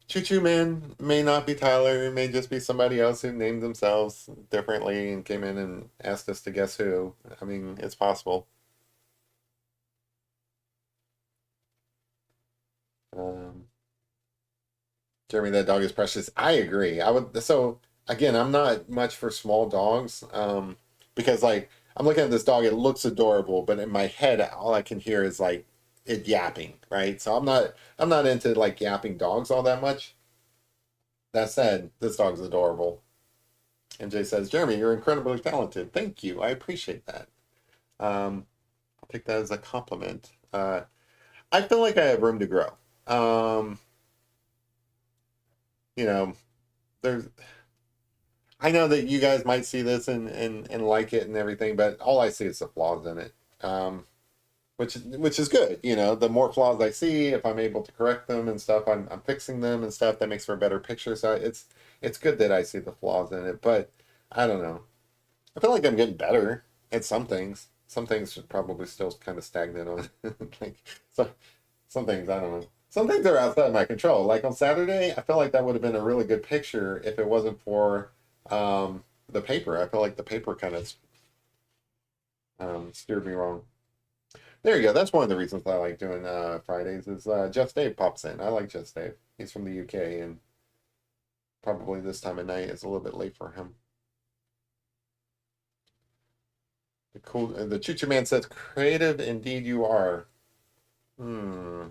Choo Choo Man may not be Tyler. It may just be somebody else who named themselves differently and came in and asked us to guess who. I mean, it's possible. Um, Jeremy, that dog is precious. I agree. I would. So again, I'm not much for small dogs, because like I'm looking at this dog. It looks adorable, but in my head, all I can hear is like it yapping, right? So I'm not into like yapping dogs all that much. That said, this dog's adorable. MJ says, Jeremy, you're incredibly talented. Thank you. I appreciate that. I'll take that as a compliment. I feel like I have room to grow. Um, you know, there's I know that you guys might see this and like it and everything, but all I see is the flaws in it. Um, which is good. You know, the more flaws I see, if I'm able to correct them and stuff, I'm fixing them and stuff. That makes for a better picture. So it's good that I see the flaws in it. But I don't know. I feel like I'm getting better at some things. Some things should probably still kind of stagnant on. Like so, some things I don't know. Some things are outside my control. Like on Saturday, I felt like that would have been a really good picture if it wasn't for the paper. I felt like the paper kind of steered me wrong. There you go. That's one of the reasons I like doing Fridays is Jeff Dave pops in. I like Jeff Dave. He's from the UK and probably this time of night is a little bit late for him. The Choo Choo Man says, "Creative indeed you are." Hmm.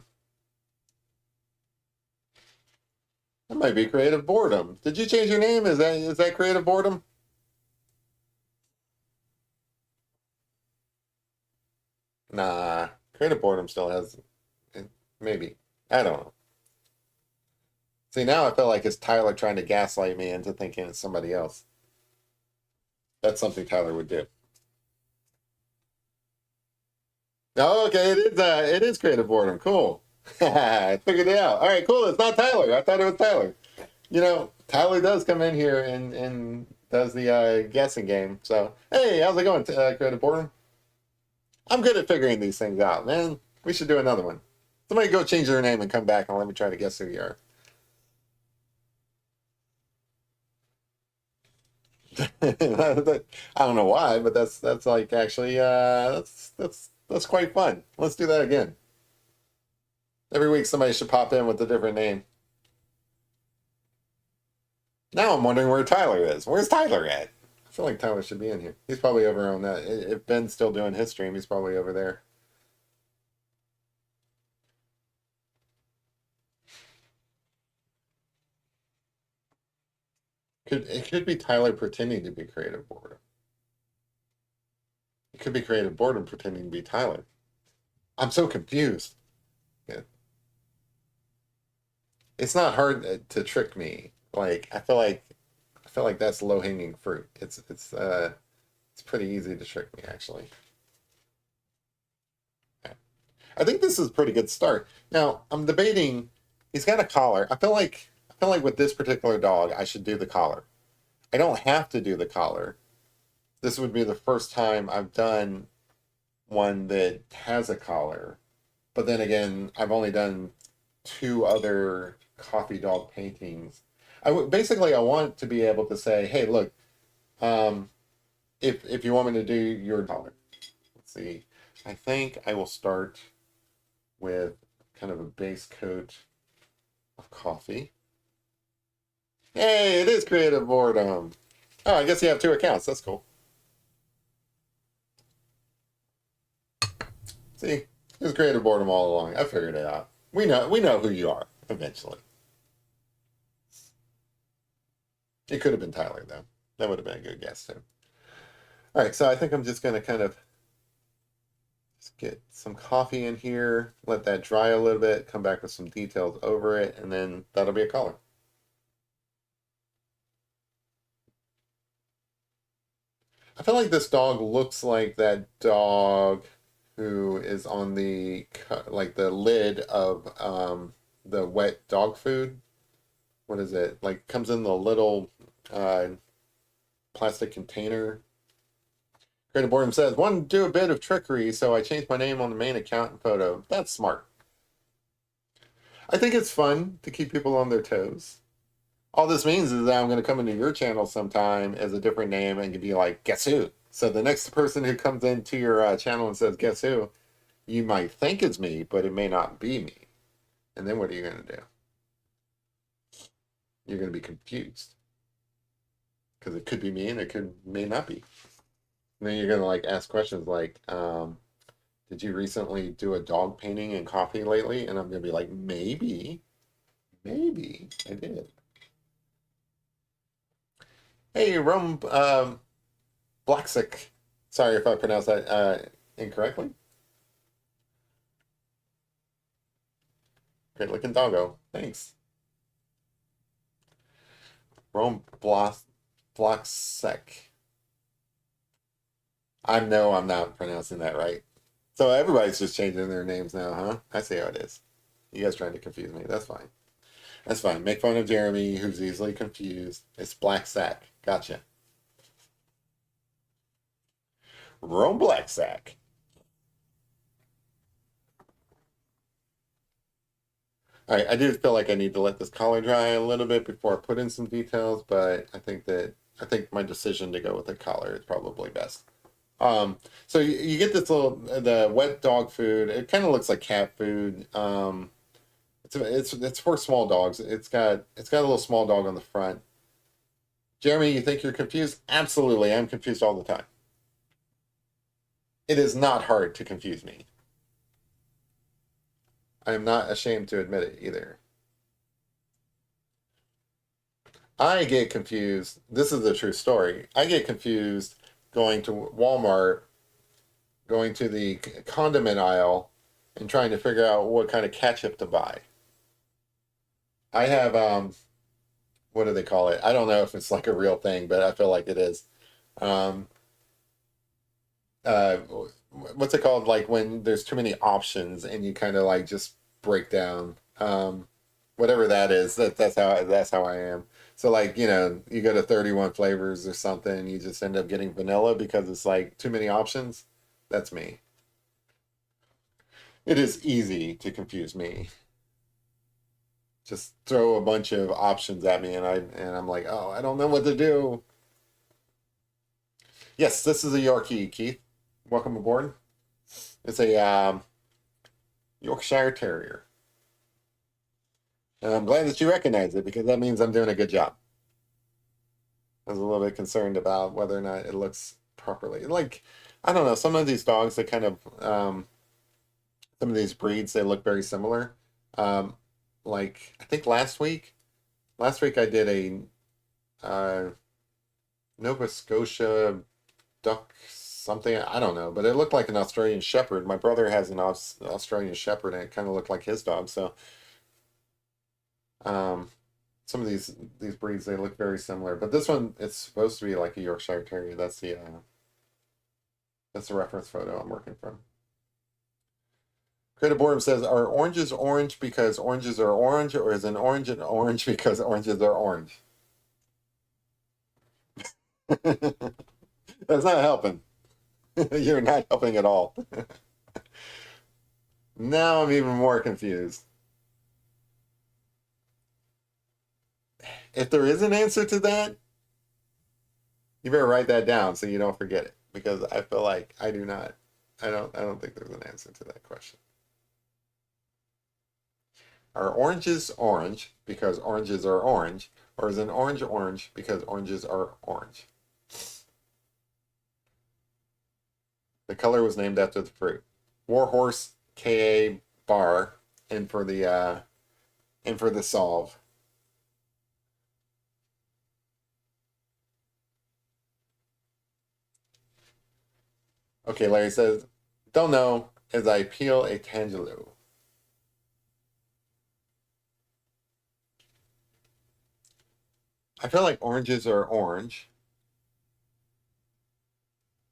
That might be creative boredom. Did you change your name? Is that creative boredom? Nah. Creative boredom still has maybe. I don't know. See, now I feel like it's Tyler trying to gaslight me into thinking it's somebody else. That's something Tyler would do. Oh, okay, it is creative boredom. Cool. I figured it out. All right, cool. It's not Tyler. I thought it was Tyler. Tyler does come in here and does the guessing game. So, hey, how's it going, creative boredom? I'm good at figuring these things out, man. We should do another one. Somebody go change their name and come back and let me try to guess who you are. I don't know why, but that's like actually that's quite fun. Let's do that again. Every week somebody should pop in with a different name. Now I'm wondering where Tyler is. Where's Tyler at? I feel like Tyler should be in here. He's probably over on that. If Ben's still doing his stream, he's probably over there. It could be Tyler pretending to be creative boredom. It could be creative boredom pretending to be Tyler. I'm so confused. Yeah. It's not hard to trick me. Like I feel like that's low hanging fruit. It's pretty easy to trick me actually. I think this is a pretty good start. Now I'm debating. He's got a collar. I feel like with this particular dog, I should do the collar. I don't have to do the collar. This would be the first time I've done one that has a collar. But then again, I've only done two other coffee dog paintings. Basically I want to be able to say, hey, look, um, if you want me to do your collar, let's see. I think I will start with kind of a base coat of coffee. Hey, it is creative boredom. Oh, I guess you have two accounts. That's cool. See, it was creative boredom all along. I figured it out. We know who you are eventually. It could have been Tyler though. That would have been a good guess too. All right, so I think I'm just gonna kind of just get some coffee in here, let that dry a little bit, come back with some details over it, and then that'll be a color. I feel like this dog looks like that dog who is on like the lid of the wet dog food. What is it? Like comes in the little uh, plastic container. Creative Boredom says, "Want to do a bit of trickery, so I changed my name on the main account and photo." That's smart. I think it's fun to keep people on their toes. All this means is that I'm going to come into your channel sometime as a different name and be like, guess who? So the next person who comes into your channel and says, guess who? You might think it's me, but it may not be me. And then what are you going to do? You're going to be confused because it could be me and may not be. And then you're going to like ask questions like, did you recently do a dog painting in coffee lately? And I'm going to be like, maybe I did. Hey, Rome, Blaxic. Sorry if I pronounced that incorrectly. Great looking doggo. Thanks. Rome Block Sec. I know I'm not pronouncing that right. So everybody's just changing their names now, huh? I see how it is. You guys trying to confuse me. That's fine. That's fine. Make fun of Jeremy, who's easily confused. It's Black Sack. Gotcha. Rome Black Sack. All right, I do feel like I need to let this collar dry a little bit before I put in some details, but I think my decision to go with the collar is probably best. So you get this little the wet dog food. It kind of looks like cat food. It's for small dogs. It's got a little small dog on the front. Jeremy, you think you're confused? Absolutely, I'm confused all the time. It is not hard to confuse me. I am not ashamed to admit it either. I get confused. This is a true story. I get confused going to Walmart, going to the condiment aisle, and trying to figure out what kind of ketchup to buy. I have what do they call it? I don't know if it's like a real thing, but I feel like it is. Um, uh, what's it called? Like when there's too many options and you kind of like just break down. Whatever that is, that's how I am. So like, you go to 31 flavors or something, and you just end up getting vanilla because it's like too many options. That's me. It is easy to confuse me. Just throw a bunch of options at me and I'm like, "Oh, I don't know what to do." Yes, this is a Yorkie, Keith. Welcome aboard. It's a Yorkshire Terrier. And I'm glad that you recognize it because that means I'm doing a good job. I was a little bit concerned about whether or not it looks properly. Like, I don't know, some of these dogs, they kind of, some of these breeds, they look very similar. Um, like, I think last week I did a Nova Scotia duck something, I don't know, but it looked like an Australian Shepherd. My brother has an Australian Shepherd and it kind of looked like his dog. So, um, some of these breeds they look very similar, but this one it's supposed to be like a Yorkshire Terrier. That's the reference photo I'm working from. Creative Boredom says, "Are oranges orange because oranges are orange, or is an orange an orange because oranges are orange?" That's not helping. You're not helping at all. Now I'm even more confused. If there is an answer to that, you better write that down so you don't forget it because I feel like I do not. I don't think there's an answer to that question. Are oranges orange because oranges are orange, or is an orange orange because oranges are orange? The color was named after the fruit. Warhorse KA bar in for the solve. Okay, Larry says, don't know as I peel a Tangelo. I feel like oranges are orange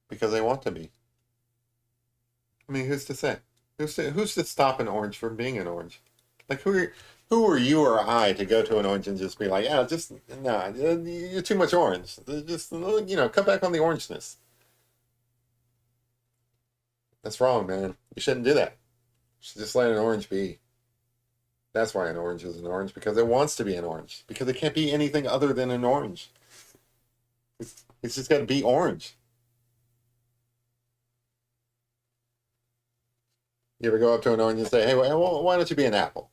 because they want to be. I mean, who's to say? Who's to stop an orange from being an orange? Like who are you or I to go to an orange and just be like, yeah, just nah, you're too much orange. Just cut back on the orangeness. That's wrong, man. You shouldn't do that. You should just let an orange be. That's why an orange is an orange because it wants to be an orange because it can't be anything other than an orange. It's just got to be orange. You ever go up to an orange and say, "Hey, well, why don't you be an apple?"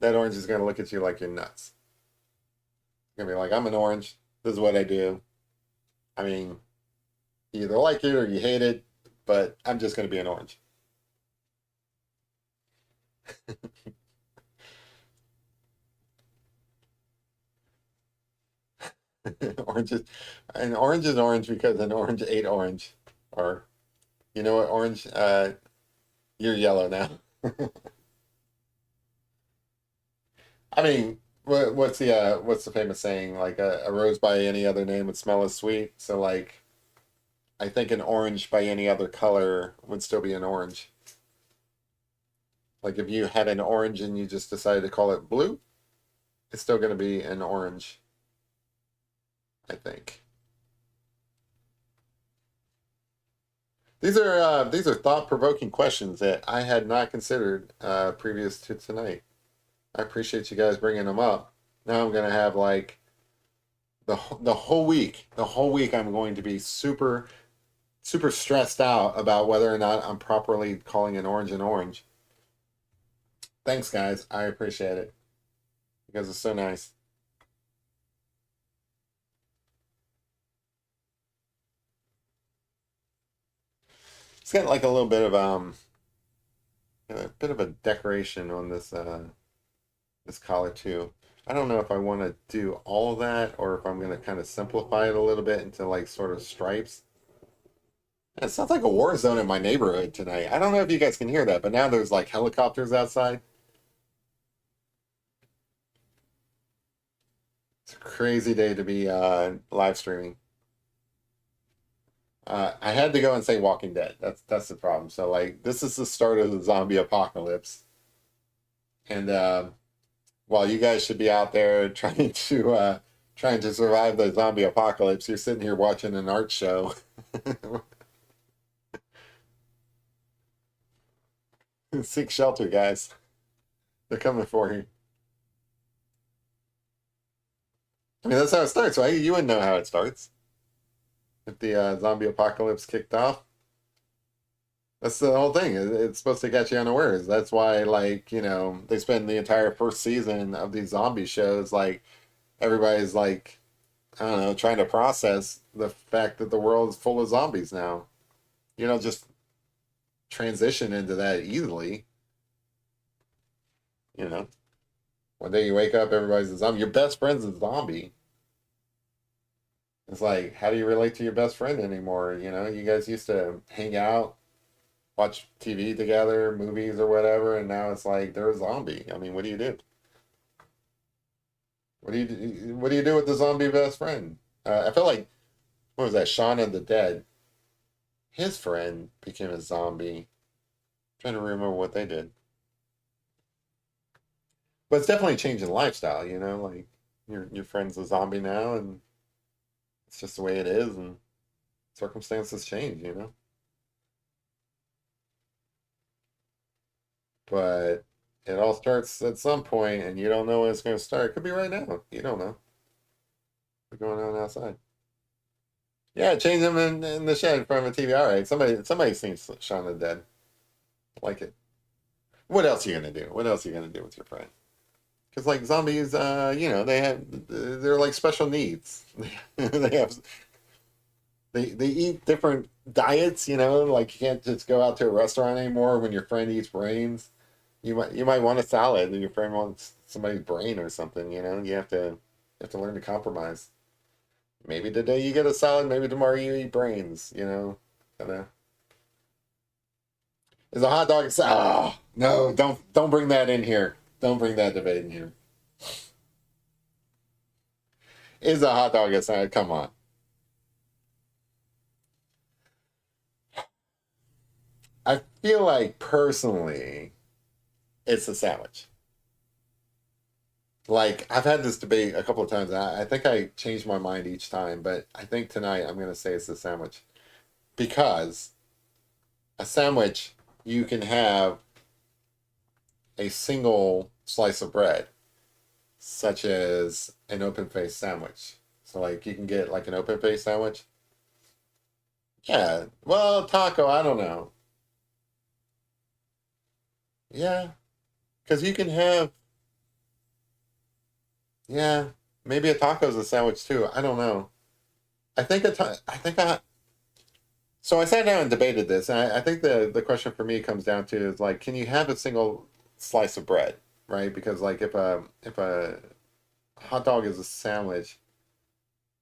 That orange is going to look at you like you're nuts. It's going to be like, "I'm an orange. This is what I do. I mean, you either like it or you hate it, but I'm just going to be an orange." Orange is, an orange is orange because an orange ate orange. Or, you know what, orange, you're yellow now. I mean, What's the famous saying? Like a rose by any other name would smell as sweet. So like I think an orange by any other color would still be an orange. Like if you had an orange and you just decided to call it blue, it's still going to be an orange, I think. These are thought-provoking questions that I had not considered previous to tonight. I appreciate you guys bringing them up. Now I'm gonna have like the whole week I'm going to be super stressed out about whether or not I'm properly calling an orange. Thanks, guys. I appreciate it. You guys are so nice. It's got like a little bit of a bit of a decoration on this collar too. I don't know if I want to do all of that or if I'm going to kind of simplify it a little bit into like sort of stripes. It sounds like a war zone in my neighborhood tonight. I don't know if you guys can hear that, but now there's like helicopters outside. It's a crazy day to be live streaming. I had to go and say Walking Dead. That's the problem. So like this is the start of the zombie apocalypse, and while you guys should be out there trying to survive the zombie apocalypse, you're sitting here watching an art show. Seek shelter, guys. They're coming for you. I mean, that's how it starts, right? You wouldn't know how it starts if the zombie apocalypse kicked off. That's the whole thing. It's supposed to catch you unawares. That's why, like, they spend the entire first season of these zombie shows, like, everybody's like, I don't know, trying to process the fact that the world is full of zombies now. You don't just transition into that easily. You know, one day you wake up, everybody's a zombie. Your best friend's a zombie. It's like, how do you relate to your best friend anymore? You guys used to hang out, watch TV together, movies or whatever, and now it's like they're a zombie. I mean, what do you do? What do you do with the zombie best friend? I feel like what was that? Shaun of the Dead. His friend became a zombie. Trying to remember what they did, but it's definitely changing lifestyle. Like your friend's a zombie now, and it's just the way it is, and circumstances change. But it all starts at some point, and you don't know when it's going to start. It could be right now. You don't know what's going on outside. Yeah, change them in the shed in front of a TV. All right, somebody's seen Shaun of the Dead. Like it. What else are you gonna do? What else are you gonna do with your friend? Because like zombies, they're like special needs. they have they eat different diets. Like you can't just go out to a restaurant anymore when your friend eats brains. You might want a salad and your friend wants somebody's brain or something. You have to learn to compromise. Maybe today you get a salad, maybe tomorrow you eat brains. Gotta is a hot dog a salad? Oh, no, don't bring that in here. Don't bring that debate in here. Is a hot dog a salad? Come on. I feel like personally, it's a sandwich. Like I've had this debate a couple of times. I think I changed my mind each time, but I think tonight I'm gonna say it's a sandwich because a sandwich you can have a single slice of bread, such as an open face sandwich. So like you can get like an open face sandwich. Yeah, well, taco, I don't know. Yeah, because you can have, yeah, maybe a taco's a sandwich too. I don't know. I think so I sat down and debated this, and I think the question for me comes down to is like, can you have a single slice of bread, right? Because like if a hot dog is a sandwich,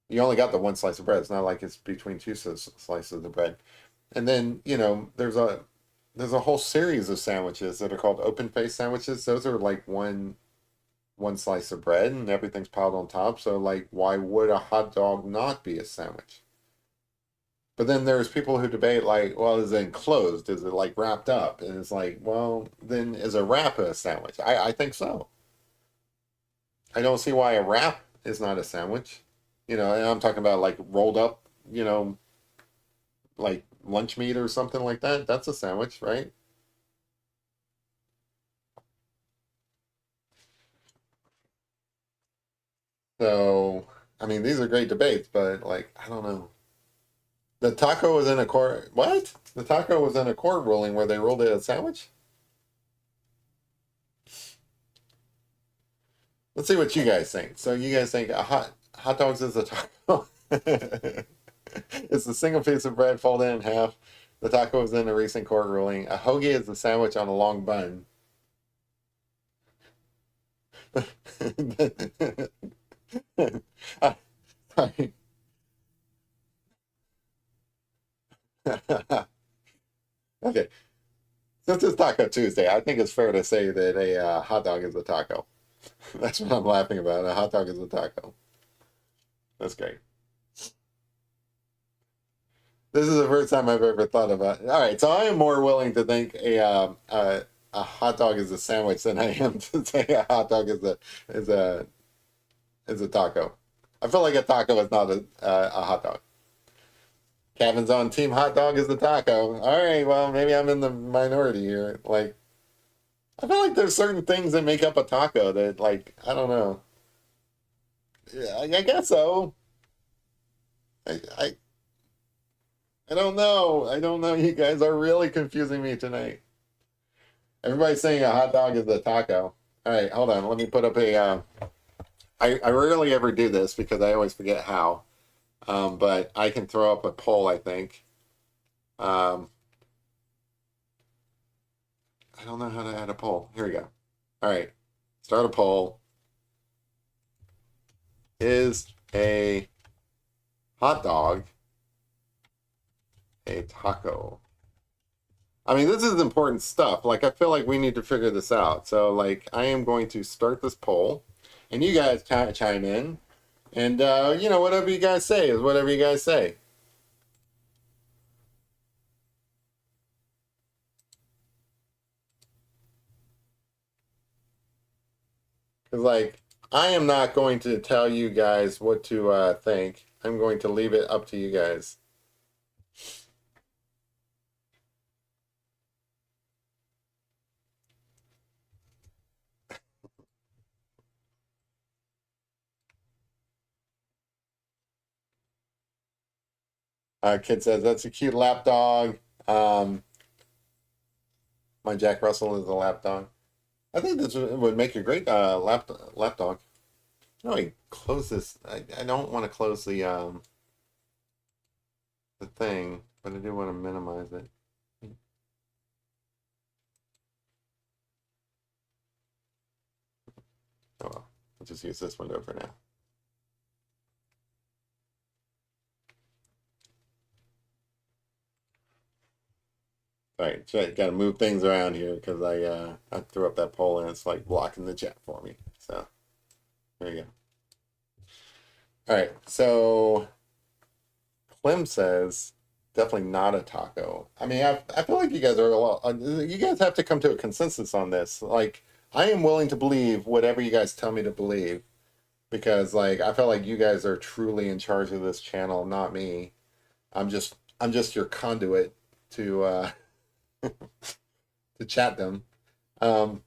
you only got the one slice of bread. It's not like it's between two slices of bread. And then, there's a whole series of sandwiches that are called open face sandwiches. Those are like one one slice of bread and everything's piled on top. So like, why would a hot dog not be a sandwich? But then there's people who debate like, well, is it enclosed? Is it like wrapped up? And it's like, well, then is a wrap a sandwich? I think so. I don't see why a wrap is not a sandwich. And I'm talking about like rolled up, like lunch meat or something like that. That's a sandwich, right? So, I mean, these are great debates, but like, I don't know. The taco was in a court. What? The taco was in a court ruling where they ruled it a sandwich? Let's see what you guys think. So you guys think a hot dogs is a taco? It's a single piece of bread folded in half. The taco was in a recent court ruling. A hoagie is a sandwich on a long bun. Sorry. Okay. Since it's Taco Tuesday, I think it's fair to say that a hot dog is a taco. That's what I'm laughing about. A hot dog is a taco. That's great. This is the first time I've ever thought about it. All right, so I am more willing to think a hot dog is a sandwich than I am to say a hot dog is a is a taco. I feel like a taco is not a hot dog. Kevin's on team hot dog is the taco. All right, well maybe I'm in the minority here. Like I feel like there's certain things that make up a taco that like I don't know. Yeah, I guess so. I, I I don't know. I don't know. You guys are really confusing me tonight. Everybody's saying a hot dog is a taco. All right, hold on. Let me put up a. I rarely ever do this because I always forget how. But I can throw up a poll, I think. Um, I don't know how to add a poll. Here we go. All right. Start a poll. Is a hot dog a taco? I mean, this is important stuff. Like, I feel like we need to figure this out. So, like, I am going to start this poll, and you guys chime in, and whatever you guys say is whatever you guys say. Because, like, I am not going to tell you guys what to think. I'm going to leave it up to you guys. Kid says that's a cute lap dog. Um, my Jack Russell is a lap dog. I think this would make a great lap dog. No, I close this. I don't want to close the thing, but I do want to minimize it. Oh well, I'll just use this window for now. All right, so I got to move things around here because I threw up that poll and it's like blocking the chat for me. So there you go. All right, so Clem says definitely not a taco. I mean, I feel like you guys are a lot. You guys have to come to a consensus on this. Like, I am willing to believe whatever you guys tell me to believe because, like, I feel like you guys are truly in charge of this channel, not me. I'm just your conduit to to chat them. Um,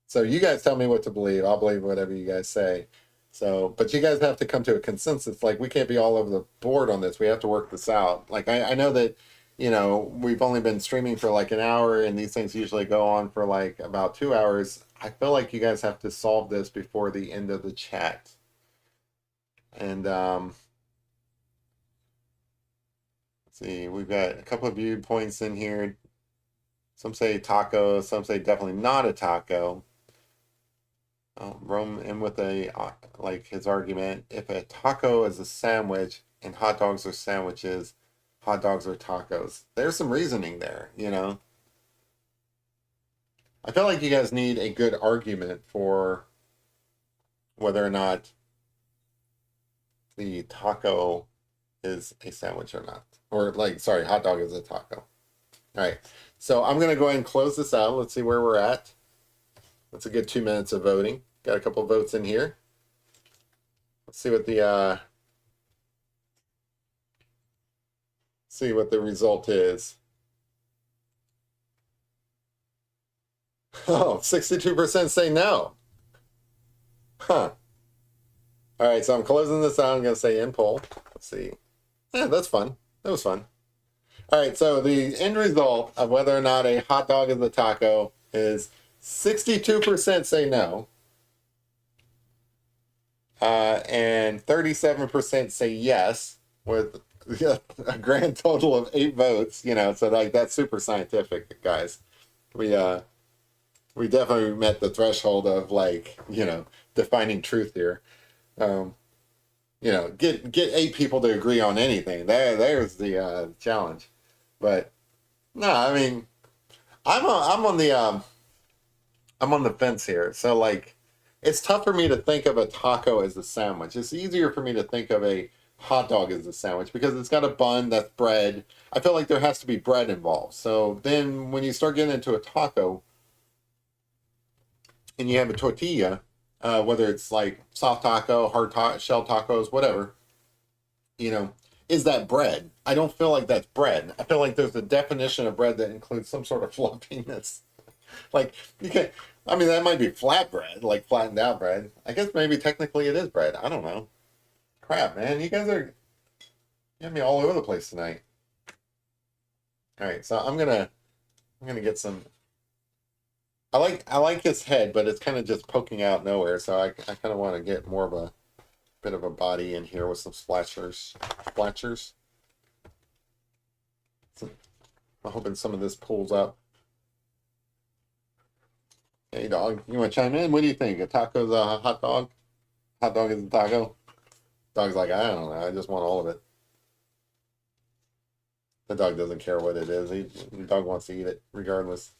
so you guys tell me what to believe. I'll believe whatever you guys say. So, but you guys have to come to a consensus. Like, we can't be all over the board on this. We have to work this out. Like, I know that, we've only been streaming for like an hour, and these things usually go on for like about 2 hours. I feel like you guys have to solve this before the end of the chat. And let's see, we've got a couple of viewpoints in here. Some say taco, some say definitely not a taco. Rome in with like his argument. If a taco is a sandwich and hot dogs are sandwiches, hot dogs are tacos. There's some reasoning there. I feel like you guys need a good argument for whether or not the taco is a sandwich or not. Or like, sorry, hot dog is a taco. All right. So I'm going to go ahead and close this out. Let's see where we're at. That's a good 2 minutes of voting. Got a couple of votes in here. Let's see what the result is. Oh, 62% say no. Huh. All right, so I'm closing this out. I'm going to say in poll. Let's see. Yeah, that's fun. That was fun. All right, so the end result of whether or not a hot dog is a taco is 62% say no, and 37% say yes, with a grand total of 8 votes. You know, so like that's super scientific, guys. We definitely met the threshold of, like, you know, defining truth here. Um, you know, get 8 people to agree on anything. There's the challenge. But no, I mean, I'm on the fence here. So like, it's tough for me to think of a taco as a sandwich. It's easier for me to think of a hot dog as a sandwich because it's got a bun that's bread. I feel like there has to be bread involved. So then when you start getting into a taco and you have a tortilla, whether it's like soft taco, shell tacos, whatever, you know, is that bread? I don't feel like that's bread. I feel like there's a definition of bread that includes some sort of fluffiness. Like, you can, I mean, that might be flat bread, like flattened out bread. I guess maybe technically it is bread. I don't know. Crap, man, you guys are getting me all over the place tonight. All right, so I'm gonna get some. I like his head, but it's kind of just poking out nowhere. So I kind of want to get more of a bit of a body in here with some splatchers. So I'm hoping some of this pulls up. Hey, dog, you want to chime in? What do you think? A taco's a hot dog? Hot dog is a taco? Dog's like, I don't know. I just want all of it. The dog doesn't care what it is. The dog wants to eat it regardless.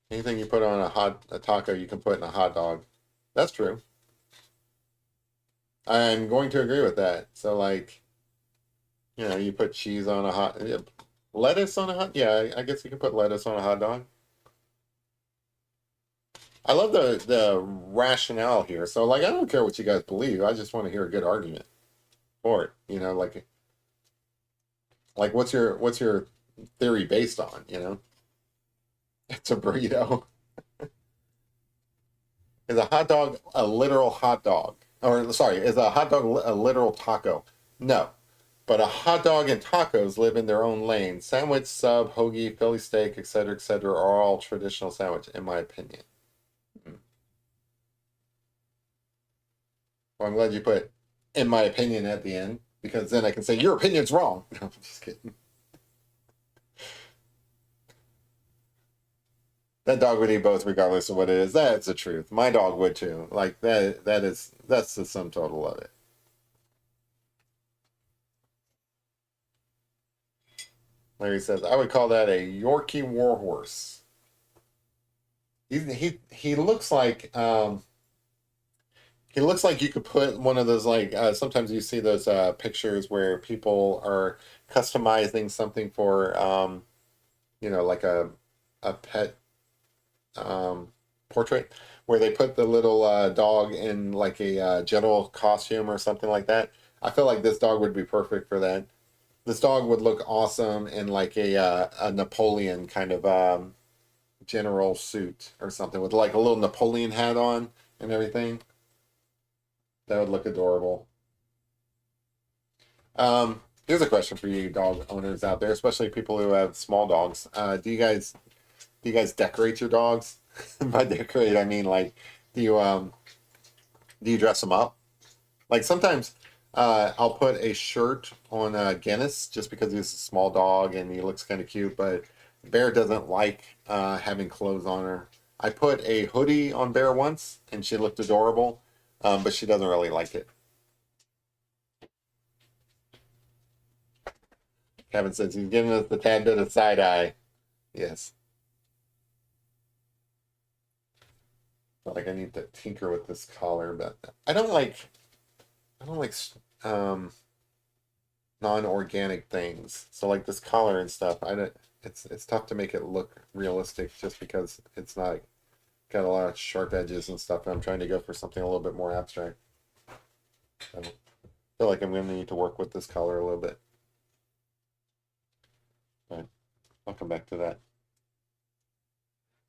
Anything you put on a taco, you can put in a hot dog. That's true. I'm going to agree with that. So like, you know, you put cheese on a lettuce on a hot. Yeah, I guess you can put lettuce on a hot dog. I love the rationale here. So like, I don't care what you guys believe. I just want to hear a good argument for it. You know, like what's your theory based on? You know, it's a burrito. Is a hot dog a literal hot dog? Or sorry, is a hot dog a literal taco? No. But a hot dog and tacos live in their own lane. Sandwich, sub, hoagie, Philly steak, etc., are all traditional sandwich, in my opinion. Well, I'm glad you put "in my opinion" at the end, because then I can say your opinion's wrong. No, I'm just kidding. That dog would eat both regardless of what it is. That's the truth. My dog would too. Like that's the sum total of it. Larry says, I would call that a Yorkie warhorse. He looks like you could put one of those, like, sometimes you see those pictures where people are customizing something for you know, like a pet portrait, where they put the little dog in like a general costume or something like that. I feel like this dog would be perfect for that. This dog would look awesome in like a Napoleon kind of general suit or something, with like a little Napoleon hat on and everything. That would look adorable. Here's a question for you dog owners out there, especially people who have small dogs. Do you guys decorate your dogs? By decorate, I mean, like, do you dress them up? Like sometimes I'll put a shirt on Guinness just because he's a small dog and he looks kind of cute, but Bear doesn't like having clothes on her. I put a hoodie on Bear once and she looked adorable, but she doesn't really like it. Kevin says he's giving us the tad bit of side eye. Yes. feel like I need to tinker with this collar, but I don't like non-organic things. So like this collar and stuff, I don't. It's tough to make it look realistic just because it's not got a lot of sharp edges and stuff. And I'm trying to go for something a little bit more abstract. I feel like I'm going to need to work with this color a little bit. But I'll come back to that.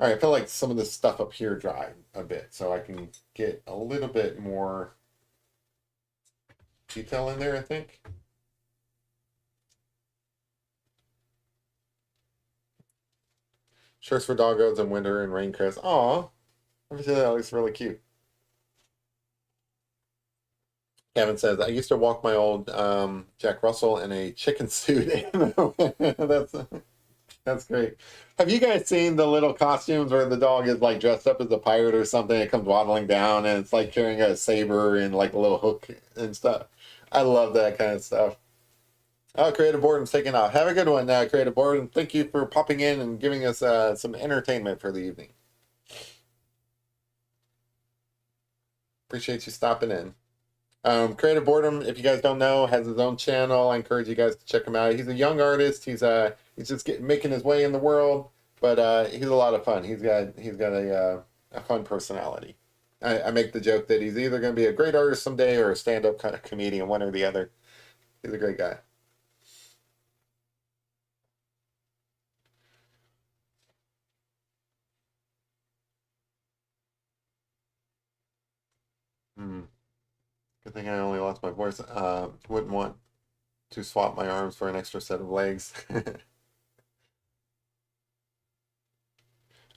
All right, I feel like some of this stuff up here dried a bit, so I can get a little bit more detail in there, I think. Shirts for doggos in winter and rain crest. Aw, obviously that looks really cute. Kevin says, I used to walk my old Jack Russell in a chicken suit. that's that's great. Have you guys seen the little costumes where the dog is like dressed up as a pirate or something? It comes waddling down and it's like carrying a saber and like a little hook and stuff. I love that kind of stuff. Oh, Creative Boredom's taking off. Have a good one, Creative Boredom. Thank you for popping in and giving us some entertainment for the evening. Appreciate you stopping in. Creative Boredom, if you guys don't know, has his own channel. I encourage you guys to check him out. He's a young artist. He's just making his way in the world, but he's a lot of fun. He's got a fun personality. I make the joke that he's either going to be a great artist someday or a stand-up kind of comedian, one or the other. He's a great guy. Hmm. Good thing I only lost my voice. Wouldn't want to swap my arms for an extra set of legs.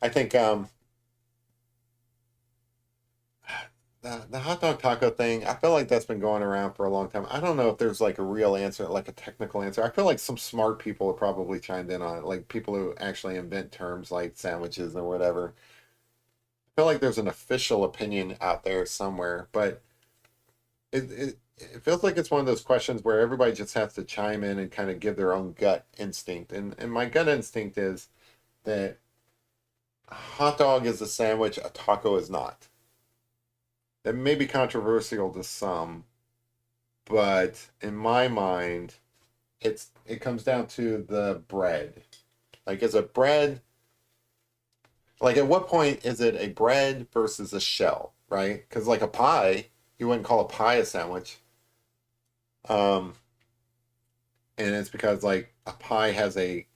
I think the hot dog taco thing, I feel like that's been going around for a long time. I don't know if there's like a real answer, like a technical answer. I feel like some smart people have probably chimed in on it, like people who actually invent terms like sandwiches or whatever. I feel like there's an official opinion out there somewhere, but it feels like it's one of those questions where everybody just has to chime in and kind of give their own gut instinct. And my gut instinct is that a hot dog is a sandwich, a taco is not. That may be controversial to some, but in my mind, it comes down to the bread. Like, is a bread like at what point is it a bread versus a shell, right? Because like a pie, you wouldn't call a pie a sandwich. Um, and it's because like a pie has a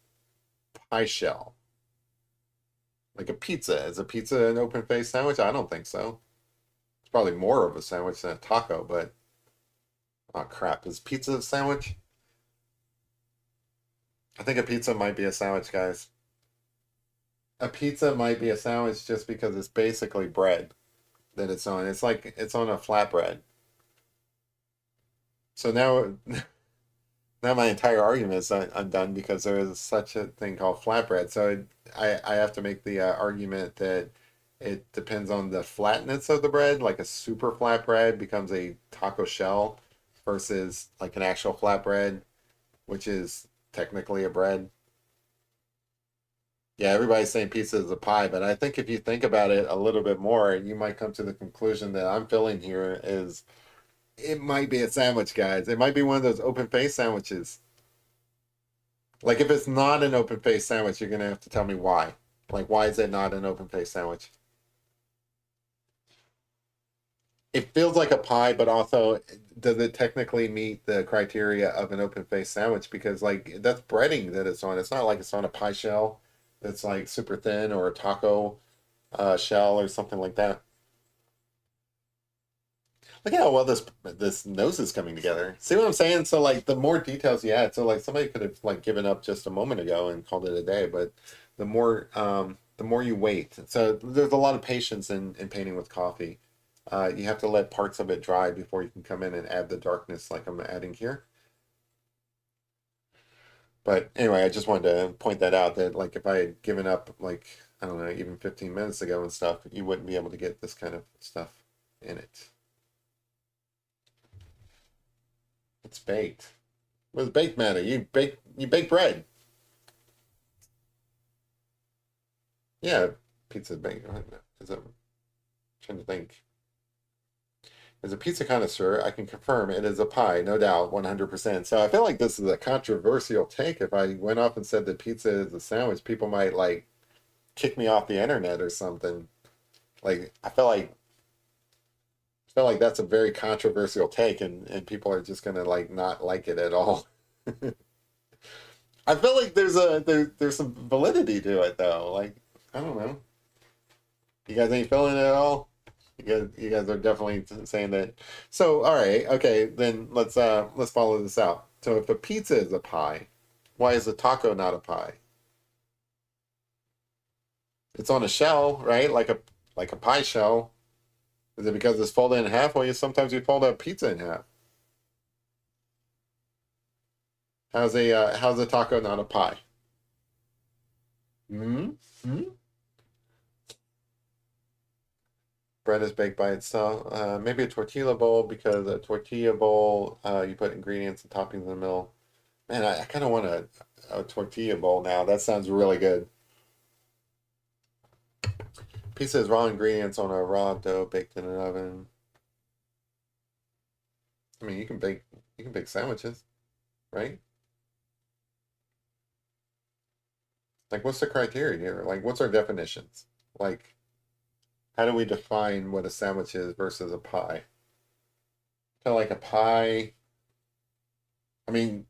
pie shell. Like a pizza. Is a pizza an open faced sandwich? I don't think so. It's probably more of a sandwich than a taco, but oh crap. Is pizza a sandwich? I think a pizza might be a sandwich, guys. A pizza might be a sandwich just because it's basically bread that it's on. It's like it's on a flatbread. So now now my entire argument is undone because there is such a thing called flatbread. So I have to make the argument that it depends on the flatness of the bread. Like a super flat bread becomes a taco shell versus like an actual flatbread, which is technically a bread. Yeah, everybody's saying pizza is a pie, but I think if you think about it a little bit more, you might come to the conclusion that I'm feeling here is it might be a sandwich, guys. It might be one of those open face sandwiches. Like if it's not an open face sandwich, you're gonna have to tell me why. Like why is it not an open face sandwich? It feels like a pie, but also does it technically meet the criteria of an open face sandwich? Because like that's breading that it's on. It's not like it's on a pie shell that's like super thin or a taco shell or something like that. Look at how well this nose is coming together. See what I'm saying? So like the more details you add, so like somebody could have like given up just a moment ago and called it a day, but the more you wait. So there's a lot of patience in painting with coffee. You have to let parts of it dry before you can come in and add the darkness like I'm adding here. But anyway, I just wanted to point that out that like if I had given up like I don't know, even 15 minutes ago and stuff, you wouldn't be able to get this kind of stuff in it. It's baked. What does baked matter? You bake bread. Yeah, pizza baked. Is it? trying to think. As a pizza connoisseur, I can confirm it is a pie, no doubt, 100%. So I feel like this is a controversial take. If I went off and said that pizza is a sandwich, people might like kick me off the internet or something. Like I feel like that's a very controversial take, and people are just gonna like not like it at all. I feel like there's some validity to it though. Like I don't know. You guys ain't feeling it at all. You guys are definitely saying that. So all right, okay, then let's follow this out. So if a pizza is a pie, why is a taco not a pie? It's on a shell, right? Like a pie shell. Is it because it's folded in half? Well, sometimes you fold a pizza in half. How's a taco not a pie? Hmm. Hmm. Bread is baked by itself. Maybe a tortilla bowl because a tortilla bowl, you put ingredients and toppings in the middle. Man, I kind of want a tortilla bowl now. That sounds really good. Pizza is raw ingredients on a raw dough baked in an oven. I mean, you can bake sandwiches, right? Like, what's the criteria here? Like, what's our definitions? Like, how do we define what a sandwich is versus a pie? So, like a pie. I mean,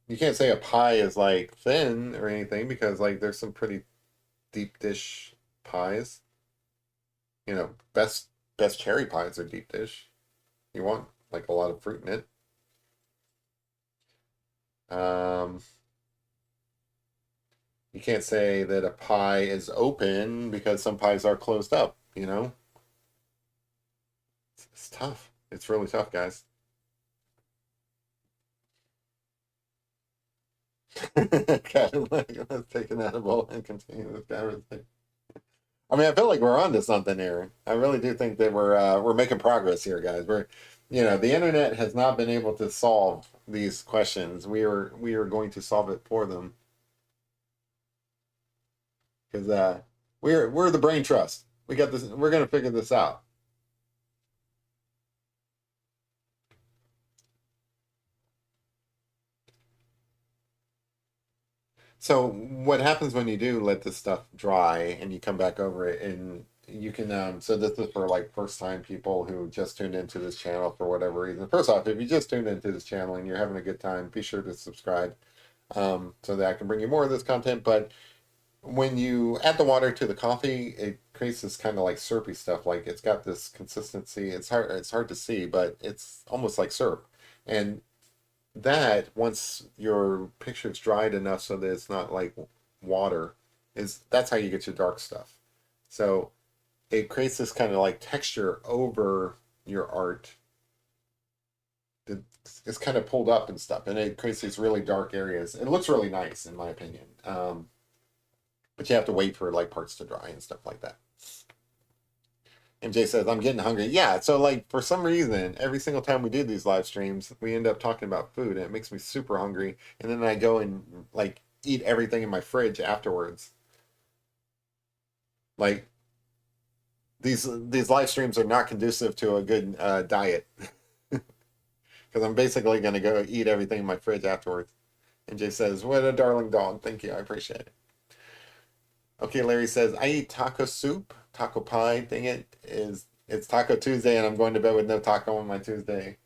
you can't say a pie is like thin or anything because like there's some pretty deep dish pies. Best cherry pies are deep dish. You want like a lot of fruit in it. Um, you can't say that a pie is open because some pies are closed up, you know? It's tough. It's really tough, guys. Okay, let's take an edible and continue this conversation. I mean, I feel like we're onto something here. I really do think that we're making progress here, guys. The internet has not been able to solve these questions. We are going to solve it for them because we're the brain trust. We got this. We're gonna figure this out. So what happens when you do let this stuff dry and you come back over it and you can so this is for like first time people who just tuned into this channel for whatever reason. First off, if you just tuned into this channel and you're having a good time, be sure to subscribe so that I can bring you more of this content. But when you add the water to the coffee, it creates this kind of like syrupy stuff. Like it's got this consistency. It's hard to see, but it's almost like syrup. And that once your picture's dried enough so that it's not like water, is that's how you get your dark stuff. So it creates this kind of like texture over your art that is kind of pulled up and stuff, and it creates these really dark areas. It looks really nice in my opinion, but you have to wait for like parts to dry and stuff like that. MJ says, I'm getting hungry. Yeah, so like for some reason, every single time we do these live streams, we end up talking about food and it makes me super hungry. And then I go and like eat everything in my fridge afterwards. Like these live streams are not conducive to a good diet because I'm basically going to go eat everything in my fridge afterwards. MJ says, what a darling dog. Thank you. I appreciate it. Okay, Larry says, I eat taco soup, taco pie. Dang it, it's Taco Tuesday and I'm going to bed with no taco on my Tuesday.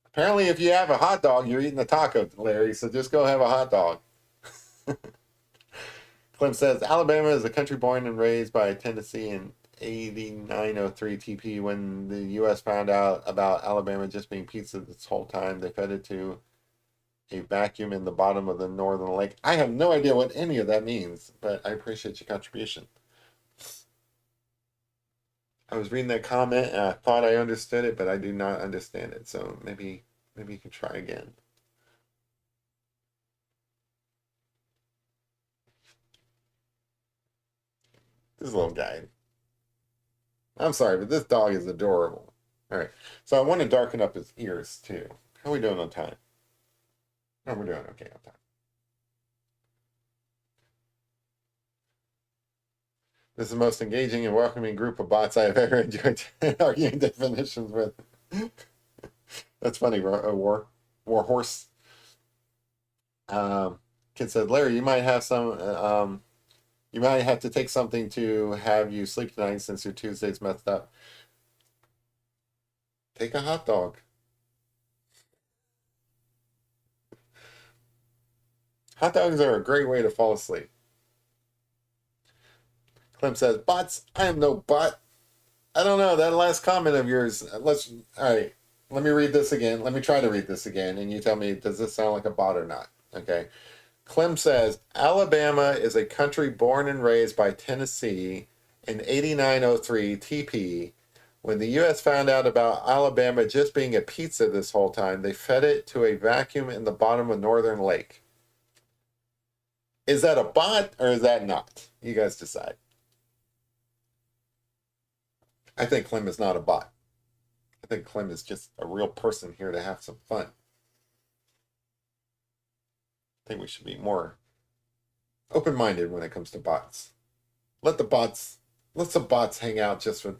Apparently, if you have a hot dog, you're eating a taco, Larry, so just go have a hot dog. Clem says, Alabama is a country born and raised by Tennessee in 8903 TP. When the U.S. found out about Alabama just being pizza this whole time, they fed it to a vacuum in the bottom of the northern lake. I have no idea what any of that means, but I appreciate your contribution. I was reading that comment and I thought I understood it, but I do not understand it. So maybe you can try again. This little guy. I'm sorry, but this dog is adorable. All right. So I want to darken up his ears too. How are we doing on time? No, we're doing okay on time. This is the most engaging and welcoming group of bots I have ever enjoyed arguing definitions with. That's funny, war horse. Um, Kid said, Larry, you might have you might have to take something to have you sleep tonight since your Tuesday's messed up. Take a hot dog. Hot dogs are a great way to fall asleep. Clem says, bots, I am no bot. I don't know, that last comment of yours, all right, let me read this again. Let me try to read this again, and you tell me, does this sound like a bot or not? Okay. Clem says, Alabama is a country born and raised by Tennessee in 8903 TP. When the U.S. found out about Alabama just being a pizza this whole time, they fed it to a vacuum in the bottom of Northern Lake. Is that a bot or is that not? You guys decide. I think Clem is not a bot. I think Clem is just a real person here to have some fun. I think we should be more open-minded when it comes to bots. Let the bots hang out just for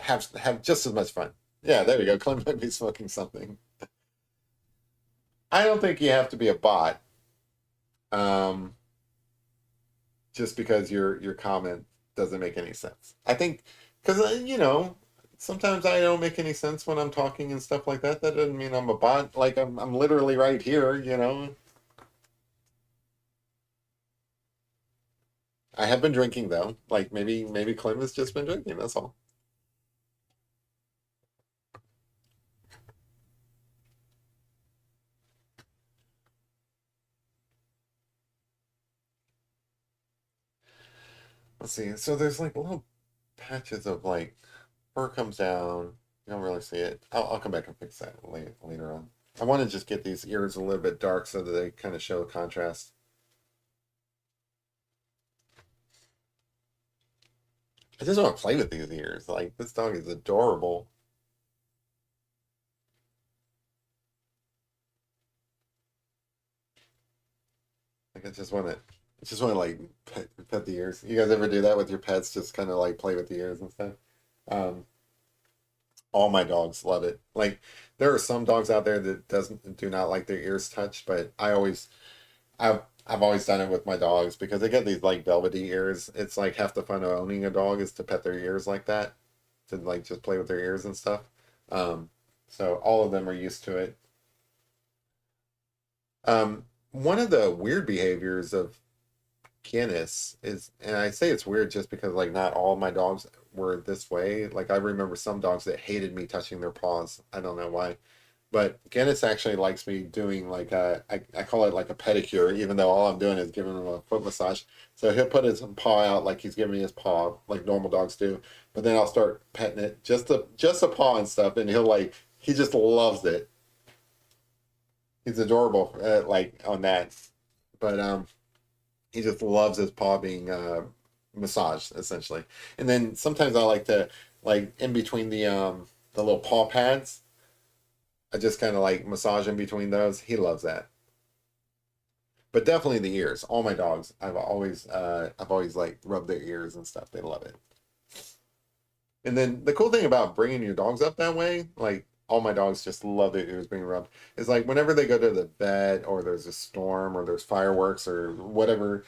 have just as much fun. Yeah, there you go. Clem might be smoking something. I don't think you have to be a bot. Um, just because your comment doesn't make any sense. I think because sometimes I don't make any sense when I'm talking and stuff like that. That doesn't mean I'm a bot. Like I'm literally right here. I have been drinking though. Like maybe Clem has just been drinking. That's all. Let's see. So there's like little patches of like fur comes down. You don't really see it. I'll come back and fix that later on. I want to just get these ears a little bit dark so that they kind of show contrast. I just want to play with these ears. Like this dog is adorable. Like I just want to like pet the ears. You guys ever do that with your pets? Just kind of like play with the ears and stuff. Um, all my dogs love it. Like there are some dogs out there that do not like their ears touched, but I've always done it with my dogs because they get these like velvety ears. It's like half the fun of owning a dog is to pet their ears like that, to like just play with their ears and stuff. Um, so all of them are used to it. One of the weird behaviors of Guinness is, and I say it's weird just because like not all my dogs were this way. Like I remember some dogs that hated me touching their paws. I don't know why. But Guinness actually likes me doing like I call it like a pedicure, even though all I'm doing is giving him a foot massage. So he'll put his paw out like he's giving me his paw, like normal dogs do. But then I'll start petting it, just a paw and stuff, and he just loves it. He's adorable, like on that. But he just loves his paw being massaged essentially. And then sometimes I like to like in between the little paw pads. I just kind of like massage in between those. He loves that. But definitely the ears. All my dogs, I've always like rubbed their ears and stuff. They love it. And then the cool thing about bringing your dogs up that way, like all my dogs just love their ears being rubbed. Is like whenever they go to the vet or there's a storm or there's fireworks or whatever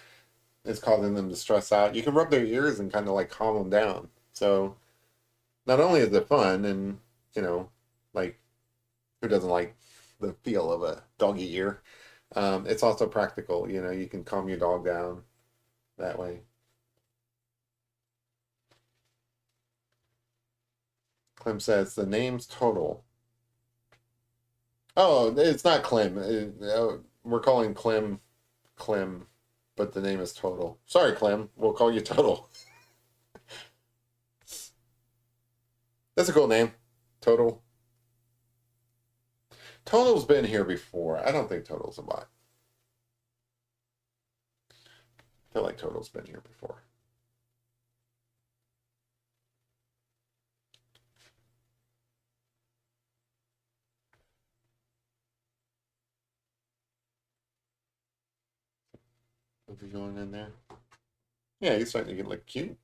is causing them to stress out, you can rub their ears and kind of like calm them down. So not only is it fun and you know, like who doesn't like the feel of a doggy ear? It's also practical. You can calm your dog down that way. Clem says the name's Total. Oh, it's not Clem. We're calling Clem, but the name is Total. Sorry, Clem. We'll call you Total. That's a cool name. Total. Total's been here before. I don't think Total's a bot. I feel like Total's been here before. Are we going in there? Yeah, he's starting to get like cute.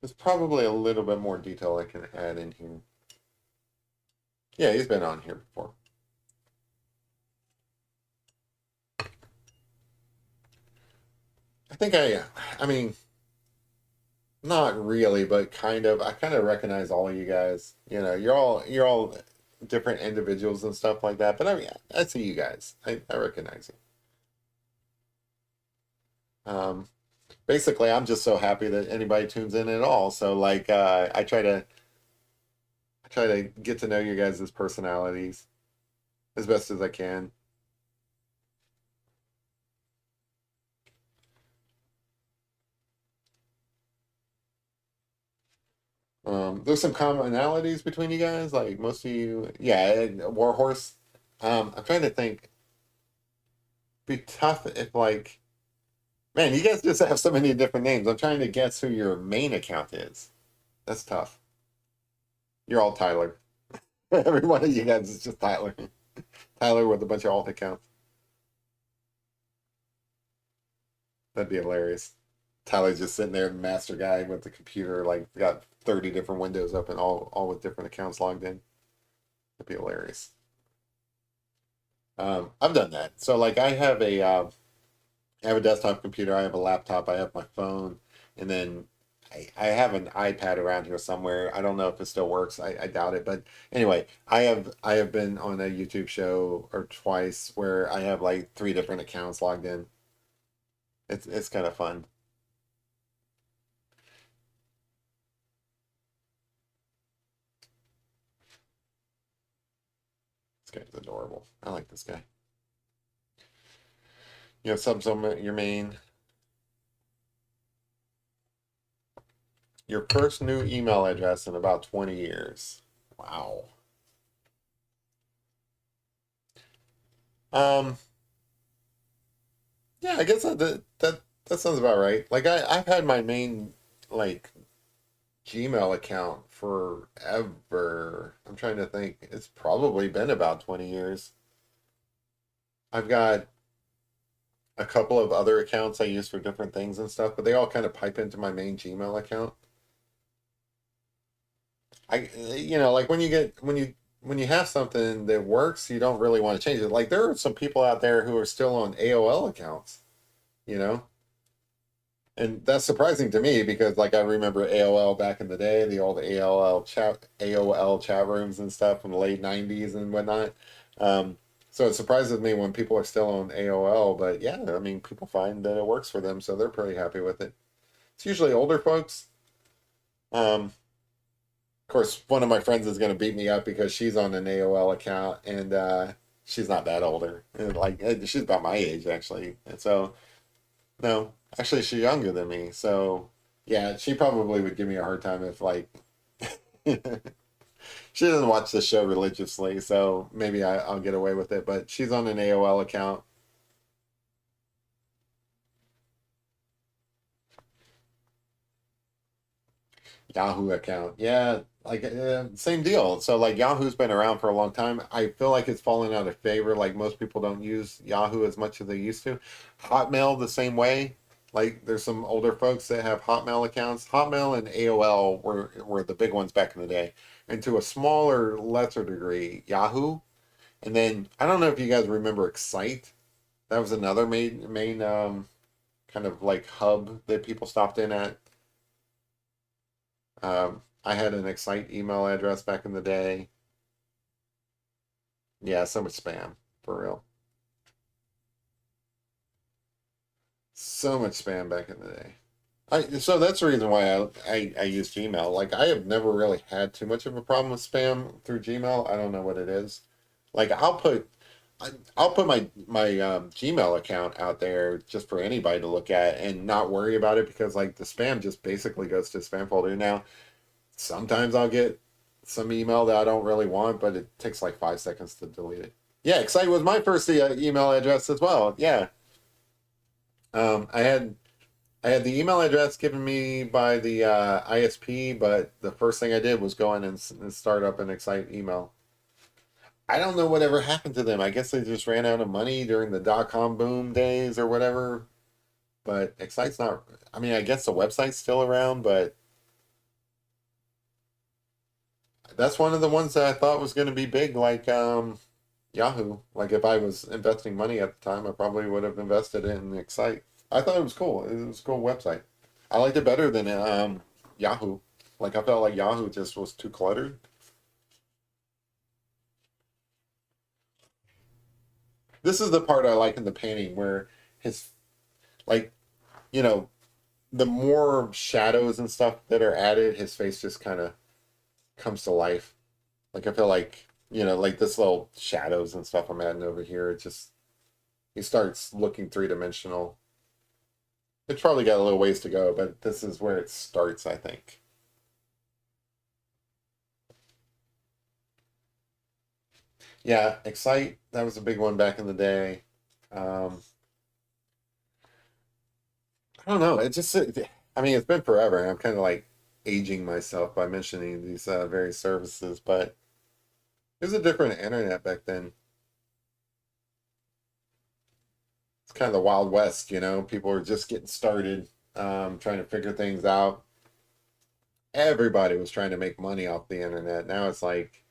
There's probably a little bit more detail I can add in here. Yeah, he's been on here before. I think I mean, not really, but kind of. I kind of recognize all of you guys. You know, you're all different individuals and stuff like that. But I mean, I see you guys. I recognize you. Basically, I'm just so happy that anybody tunes in at all. So like, I try to get to know you guys' personalities as best as I can. There's some commonalities between you guys. Like most of you, yeah, Warhorse. I'm trying to think. Be tough if like, man, you guys just have so many different names. I'm trying to guess who your main account is. That's tough. You're all Tyler. Every one of you guys is just Tyler. Tyler with a bunch of alt accounts. That'd be hilarious. Tyler's just sitting there, the master guy with the computer, like got 30 different windows open, all with different accounts logged in. That'd be hilarious. I've done that. So like I have a desktop computer, I have a laptop, I have my phone, and then I have an iPad around here somewhere. I don't know if it still works. I doubt it. But anyway, I have been on a YouTube show or twice where I have like three different accounts logged in. It's kind of fun. This guy's adorable. I like this guy. You have subs on your main. Your first new email address in about 20 years. Wow. Um, yeah, I guess that sounds about right. Like I've had my main like Gmail account forever. I'm trying to think. It's probably been about 20 years. I've got a couple of other accounts I use for different things and stuff, but they all kind of pipe into my main Gmail account. Like when you have something that works, you don't really want to change it. Like there are some people out there who are still on AOL accounts, you know? And that's surprising to me because like I remember AOL back in the day, the old AOL chat rooms and stuff from the late 90s and whatnot. So it surprises me when people are still on AOL, but yeah, I mean people find that it works for them, so they're pretty happy with it. It's usually older folks. Of course, one of my friends is going to beat me up because she's on an AOL account and she's not that older. And, like she's about my age actually. And so no, actually she's younger than me. So yeah, she probably would give me a hard time if like she doesn't watch the show religiously. So maybe I'll get away with it. But she's on an AOL account. Yahoo account. Yeah, like same deal. So like Yahoo's been around for a long time. I feel like it's fallen out of favor. Like most people don't use Yahoo as much as they used to. Hotmail the same way. Like there's some older folks that have Hotmail accounts. Hotmail and AOL were the big ones back in the day. And to a smaller, lesser degree, Yahoo. And then I don't know if you guys remember Excite. That was another main kind of like hub that people stopped in at. I had an Excite email address back in the day. Yeah, so much spam, for real. So much spam back in the day. So that's the reason why I use Gmail. Like I have never really had too much of a problem with spam through Gmail. I don't know what it is. Like I'll put my Gmail account out there just for anybody to look at and not worry about it because like the spam just basically goes to spam folder. Now sometimes I'll get some email that I don't really want, but it takes like 5 seconds to delete it. Yeah, Excite was my first email address as well. Yeah, I had the email address given me by the ISP, but the first thing I did was go in and start up an Excite email. I don't know whatever happened to them. I guess they just ran out of money during the dot com boom days or whatever. but Excite's not. I mean, I guess the website's still around, but that's one of the ones that I thought was going to be big, like Yahoo. Like if I was investing money at the time, I probably would have invested in Excite. I thought it was cool. It was a cool website. I liked it better than Yahoo. Like I felt like Yahoo just was too cluttered. This is the part I like in the painting where his like you know the more shadows and stuff that are added, his face just kind of comes to life. Like I feel like like this little shadows and stuff I'm adding over here. It just he starts looking three dimensional. It's probably got a little ways to go, but this is where it starts, I think. Yeah, Excite, that was a big one back in the day. Um, I don't know. It just, I mean, it's been forever, and I'm kind of like aging myself by mentioning these various services, but it was a different internet back then. It's kind of the Wild West, People were just getting started, trying to figure things out. Everybody was trying to make money off the internet. Now it's like,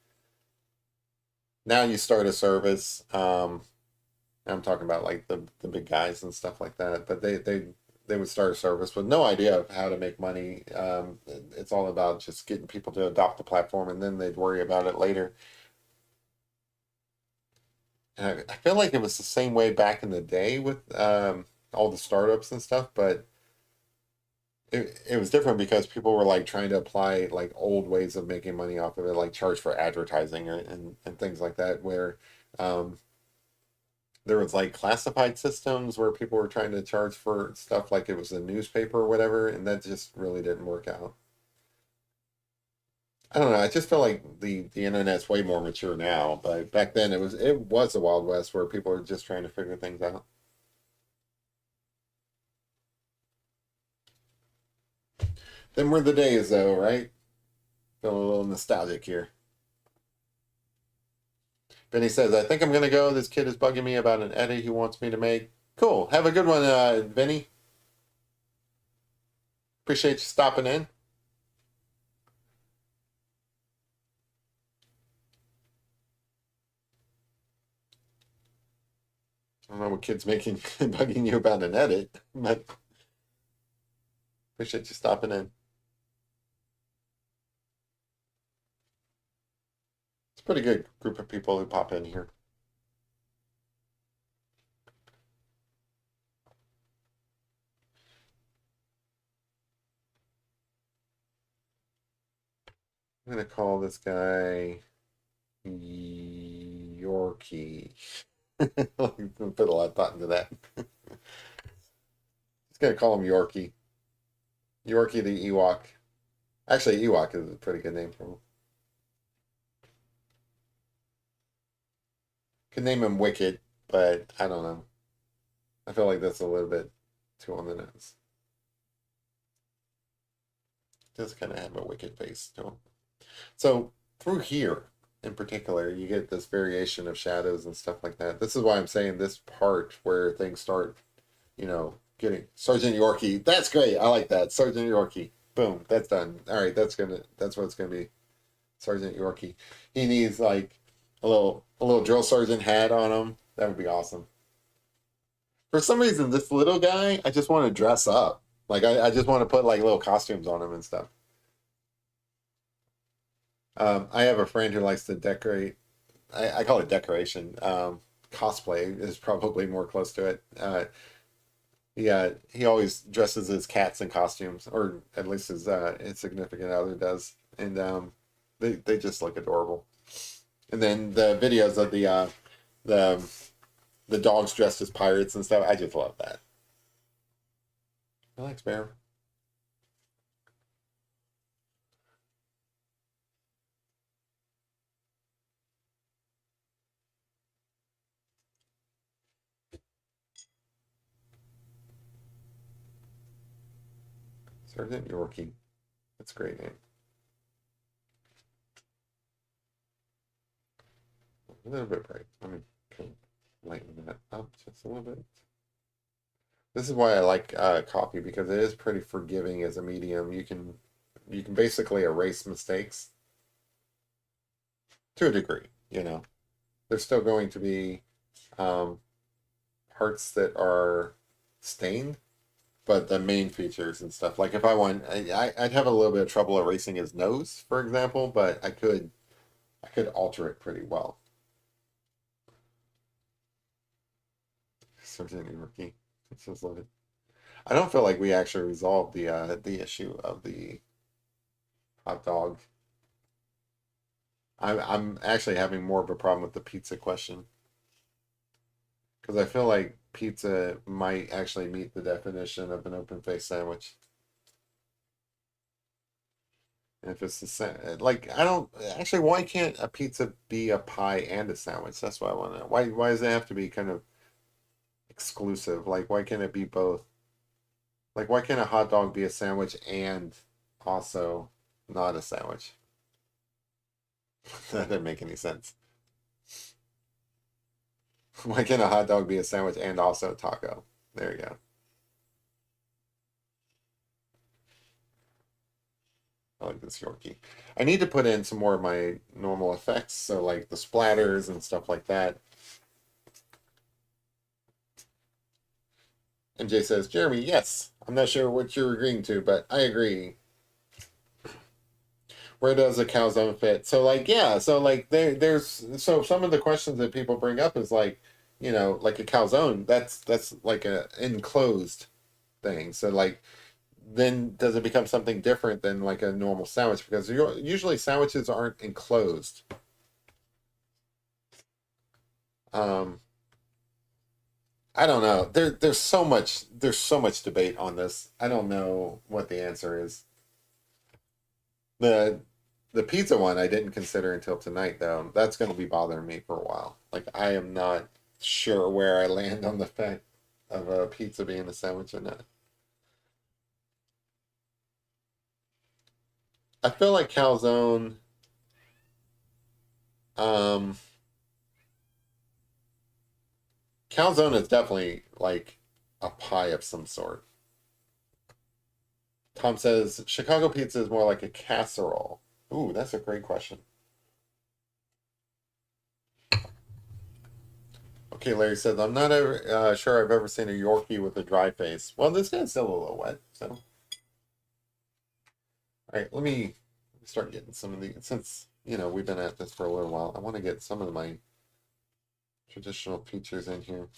now you start a service. I'm talking about like the big guys and stuff like that. But they would start a service with no idea of how to make money. It's all about just getting people to adopt the platform, and then they'd worry about it later. And I feel like it was the same way back in the day with all the startups and stuff, but it was different because people were like trying to apply like old ways of making money off of it, like charge for advertising and things like that, where um, there was like classified systems where people were trying to charge for stuff like it was a newspaper or whatever, and that just really didn't work out. I don't know. I just feel like the internet's way more mature now, but back then it was the Wild West where people were just trying to figure things out. Then were the days though, right? Feeling a little nostalgic here. Benny says, "I think I'm gonna go. This kid is bugging me about an edit he wants me to make." Cool. Have a good one, Benny. Appreciate you stopping in. I don't know what kid's making bugging you about an edit, but appreciate you stopping in. It's a pretty good group of people who pop in here. I'm gonna call this guy Yorkie. Put a lot of thought into that. Just gonna call him Yorkie. Yorkie the Ewok. Actually, Ewok is a pretty good name for him. Could name him Wicked, but I don't know. I feel like that's a little bit too on the nose. Just kind of have a wicked face to him. So through here in particular, you get this variation of shadows and stuff like that. This is why I'm saying this part where things start, getting Sergeant Yorkie. That's great. I like that. Sergeant Yorkie. Boom. That's done. All right. That's what it's gonna be. Sergeant Yorkie. He needs like a little drill sergeant hat on him. That would be awesome. For some reason, this little guy, I just want to dress up. Like I just want to put like little costumes on him and stuff. I have a friend who likes to decorate. I call it decoration. Cosplay is probably more close to it. Yeah, he always dresses his cats in costumes, or at least his significant other does, and they just look adorable. And then the videos of the the dogs dressed as pirates and stuff, I just love that. Relax, bear. Sergeant Yorkie. That's a great name. A little bit bright. Let me kind of lighten that up just a little bit. This is why I like coffee because it is pretty forgiving as a medium. You can basically erase mistakes to a degree, you know. There's still going to be um, parts that are stained, but the main features and stuff. Like if I want, I'd have a little bit of trouble erasing his nose, for example, but I could alter it pretty well. Sergeant Yorkie. It's just loaded. I don't feel like we actually resolved the issue of the hot dog. I'm actually having more of a problem with the pizza question because I feel like pizza might actually meet the definition of an open face sandwich. And if it's the same, like I don't actually, why can't a pizza be a pie and a sandwich? That's what I want to know. Why does it have to be kind of exclusive? Like why can't it be both? Like why can't a hot dog be a sandwich and also not a sandwich? That didn't make any sense. Why can't a hot dog be a sandwich and also a taco? There you go. I like this Yorkie. I need to put in some more of my normal effects, so like the splatters and stuff like that. And Jay says, Jeremy, yes. I'm not sure what you're agreeing to, but I agree. Where does a calzone fit? So like yeah, so like there's so some of the questions that people bring up is like, like a calzone, that's like a enclosed thing. So like then does it become something different than like a normal sandwich? Because usually sandwiches aren't enclosed. Um, I don't know. There's so much debate on this. I don't know what the answer is. The the pizza one I didn't consider until tonight though. That's going to be bothering me for a while. Like I am not sure where I land on the fact of a pizza being a sandwich or not. I feel like um calzone is definitely like a pie of some sort. Tom says Chicago pizza is more like a casserole. Ooh, that's a great question. Okay, Larry says I'm not ever, sure I've ever seen a Yorkie with a dry face. Well, this guy's still a little wet, so all right. Let me start getting some of the since we've been at this for a little while. I want to get some of my traditional features in here.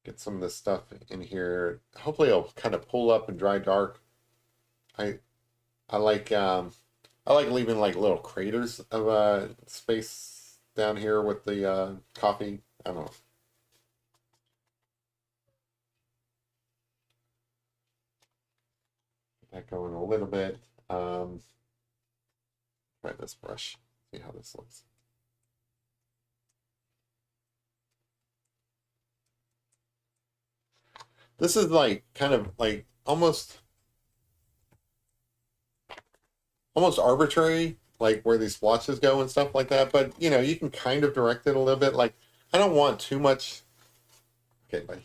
Get some of this stuff in here. Hopefully, it'll kind of pull up and dry dark. I I like I like leaving like little craters of space down here with the coffee. I don't know. Get that going a little bit. Um, Try this brush. See how this looks. This is like kind of like almost arbitrary, like where these splotches go and stuff like that. But you can kind of direct it a little bit. Like I don't want too much. Okay, buddy.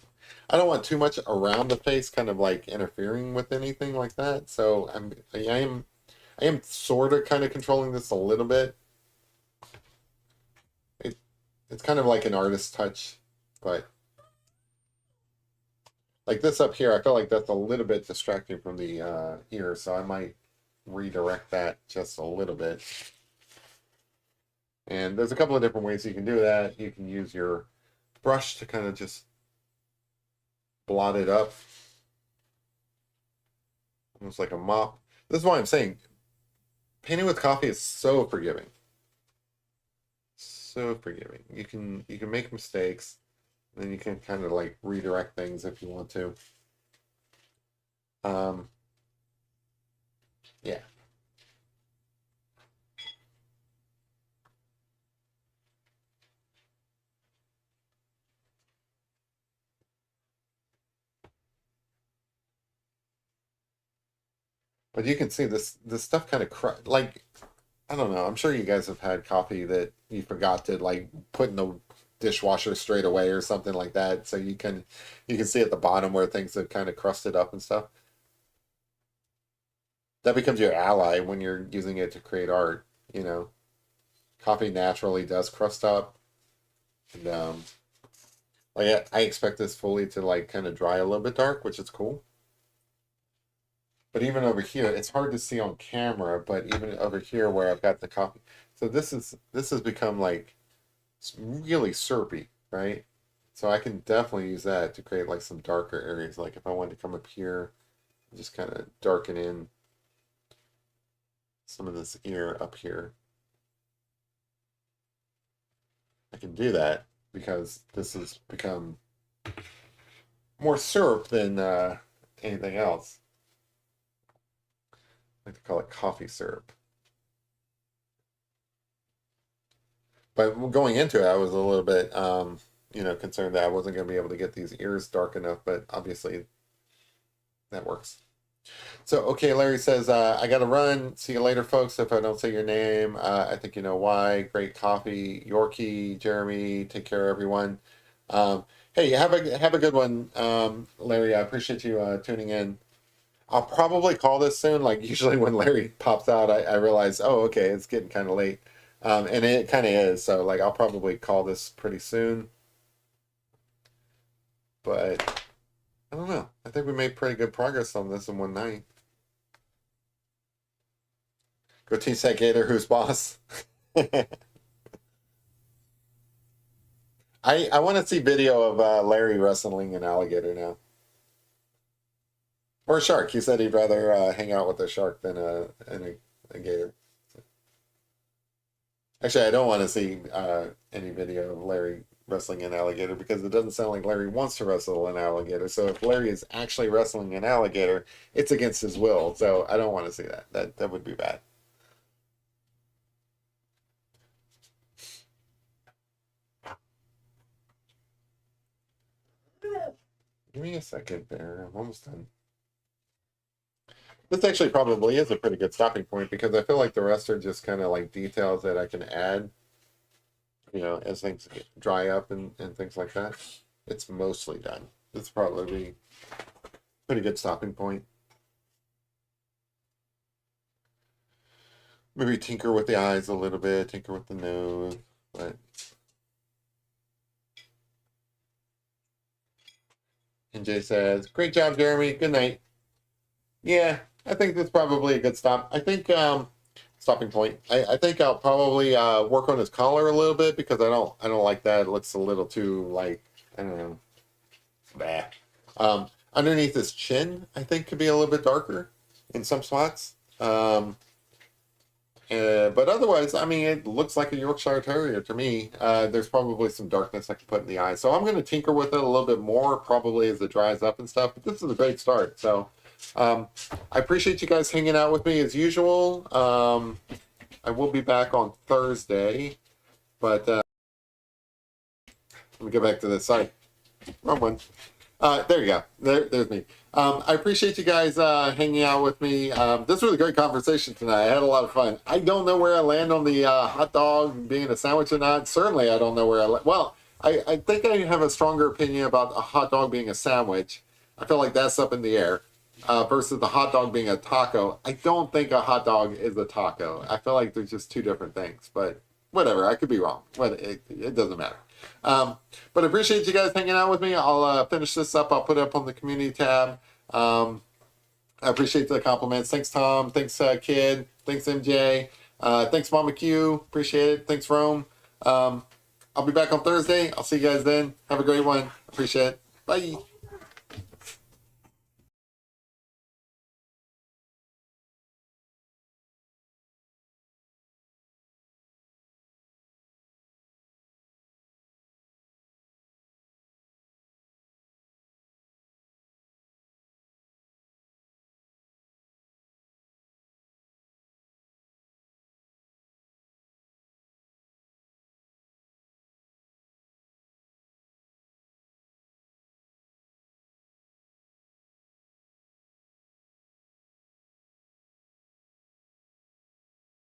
I don't want too much around the face, kind of like interfering with anything like that. So I am sort of kind of controlling this a little bit. It, it's kind of like an artist touch, but like this up here, I feel like that's a little bit distracting from the ear, so I might redirect that just a little bit. And there's a couple of different ways you can do that. You can use your brush to kind of just blot it up, almost like a mop. This is why I'm saying painting with coffee is so forgiving. So forgiving. You can make mistakes, and then you can kind of like redirect things if you want to. Um, yeah. But you can see this stuff kind of like, I don't know. I'm sure you guys have had coffee that you forgot to like put in the dishwasher straight away or something like that. So you can see at the bottom where things have kind of crusted up and stuff. That becomes your ally when you're using it to create art. You know, coffee naturally does crust up, and like I expect this fully to like kind of dry a little bit dark, which is cool. But even over here, it's hard to see on camera, but even over here where I've got the coffee, so this has become like really syrupy, right? So I can definitely use that to create like some darker areas. Like if I wanted to come up here, just kind of darken in some of this ear up here. I can do that because this has become more syrup than anything else. I like to call it coffee syrup. But going into it, I was a little bit, concerned that I wasn't going to be able to get these ears dark enough, but obviously that works. So, okay, Larry says, I got to run. See you later, folks. If I don't say your name, I think you know why. Great coffee. Yorkie, Jeremy, take care, everyone. Hey, have a good one, Larry. I appreciate you tuning in. I'll probably call this soon. Like usually when Larry pops out, I realize, oh, okay, it's getting kind of late. And it kind of is. So like I'll probably call this pretty soon. But I don't know. I think we made pretty good progress on this in one night. Go teach that gator who's boss. I want to see video of Larry wrestling an alligator now. Or a shark. He said he'd rather hang out with a shark than a gator. Actually, I don't want to see any video of Larry wrestling an alligator because it doesn't sound like Larry wants to wrestle an alligator. So if Larry is actually wrestling an alligator, it's against his will. So I don't want to see that. That would be bad. Give me a second there. I'm almost done. This actually probably is a pretty good stopping point because I feel like the rest are just kind of like details that I can add, as things dry up and things like that. It's mostly done. This probably be a pretty good stopping point. Maybe tinker with the eyes a little bit, tinker with the nose, but. And Jay says, great job, Jeremy. Good night. Yeah, I think that's probably a good stop. I think stopping point. I think I'll probably work on his collar a little bit because I don't like that. It looks a little too like I don't know. Bah. Underneath his chin, I think could be a little bit darker in some spots. But otherwise, I mean, it looks like a Yorkshire Terrier to me. There's probably some darkness I can put in the eye. So I'm going to tinker with it a little bit more, probably as it dries up and stuff. But this is a great start. So I appreciate you guys hanging out with me as usual. I will be back on Thursday. But let me go back to this. Sorry. Wrong one. There you go. There's me. I appreciate you guys hanging out with me. This was a great conversation tonight. I had a lot of fun. I don't know where I land on the hot dog being a sandwich or not. Certainly, I don't know where I land. Well, I think I have a stronger opinion about a hot dog being a sandwich. I feel like that's up in the air versus the hot dog being a taco. I don't think a hot dog is a taco. I feel like they're just two different things. But whatever. I could be wrong. But it doesn't matter. But I appreciate you guys hanging out with me. I'll finish this up. I'll put it up on the community tab. I appreciate the compliments. Thanks, Tom. Thanks, Kid. Thanks, MJ. Thanks, Mama Q. Appreciate it. Thanks, Rome. I'll be back on Thursday. I'll see you guys then. Have a great one. Appreciate it. Bye.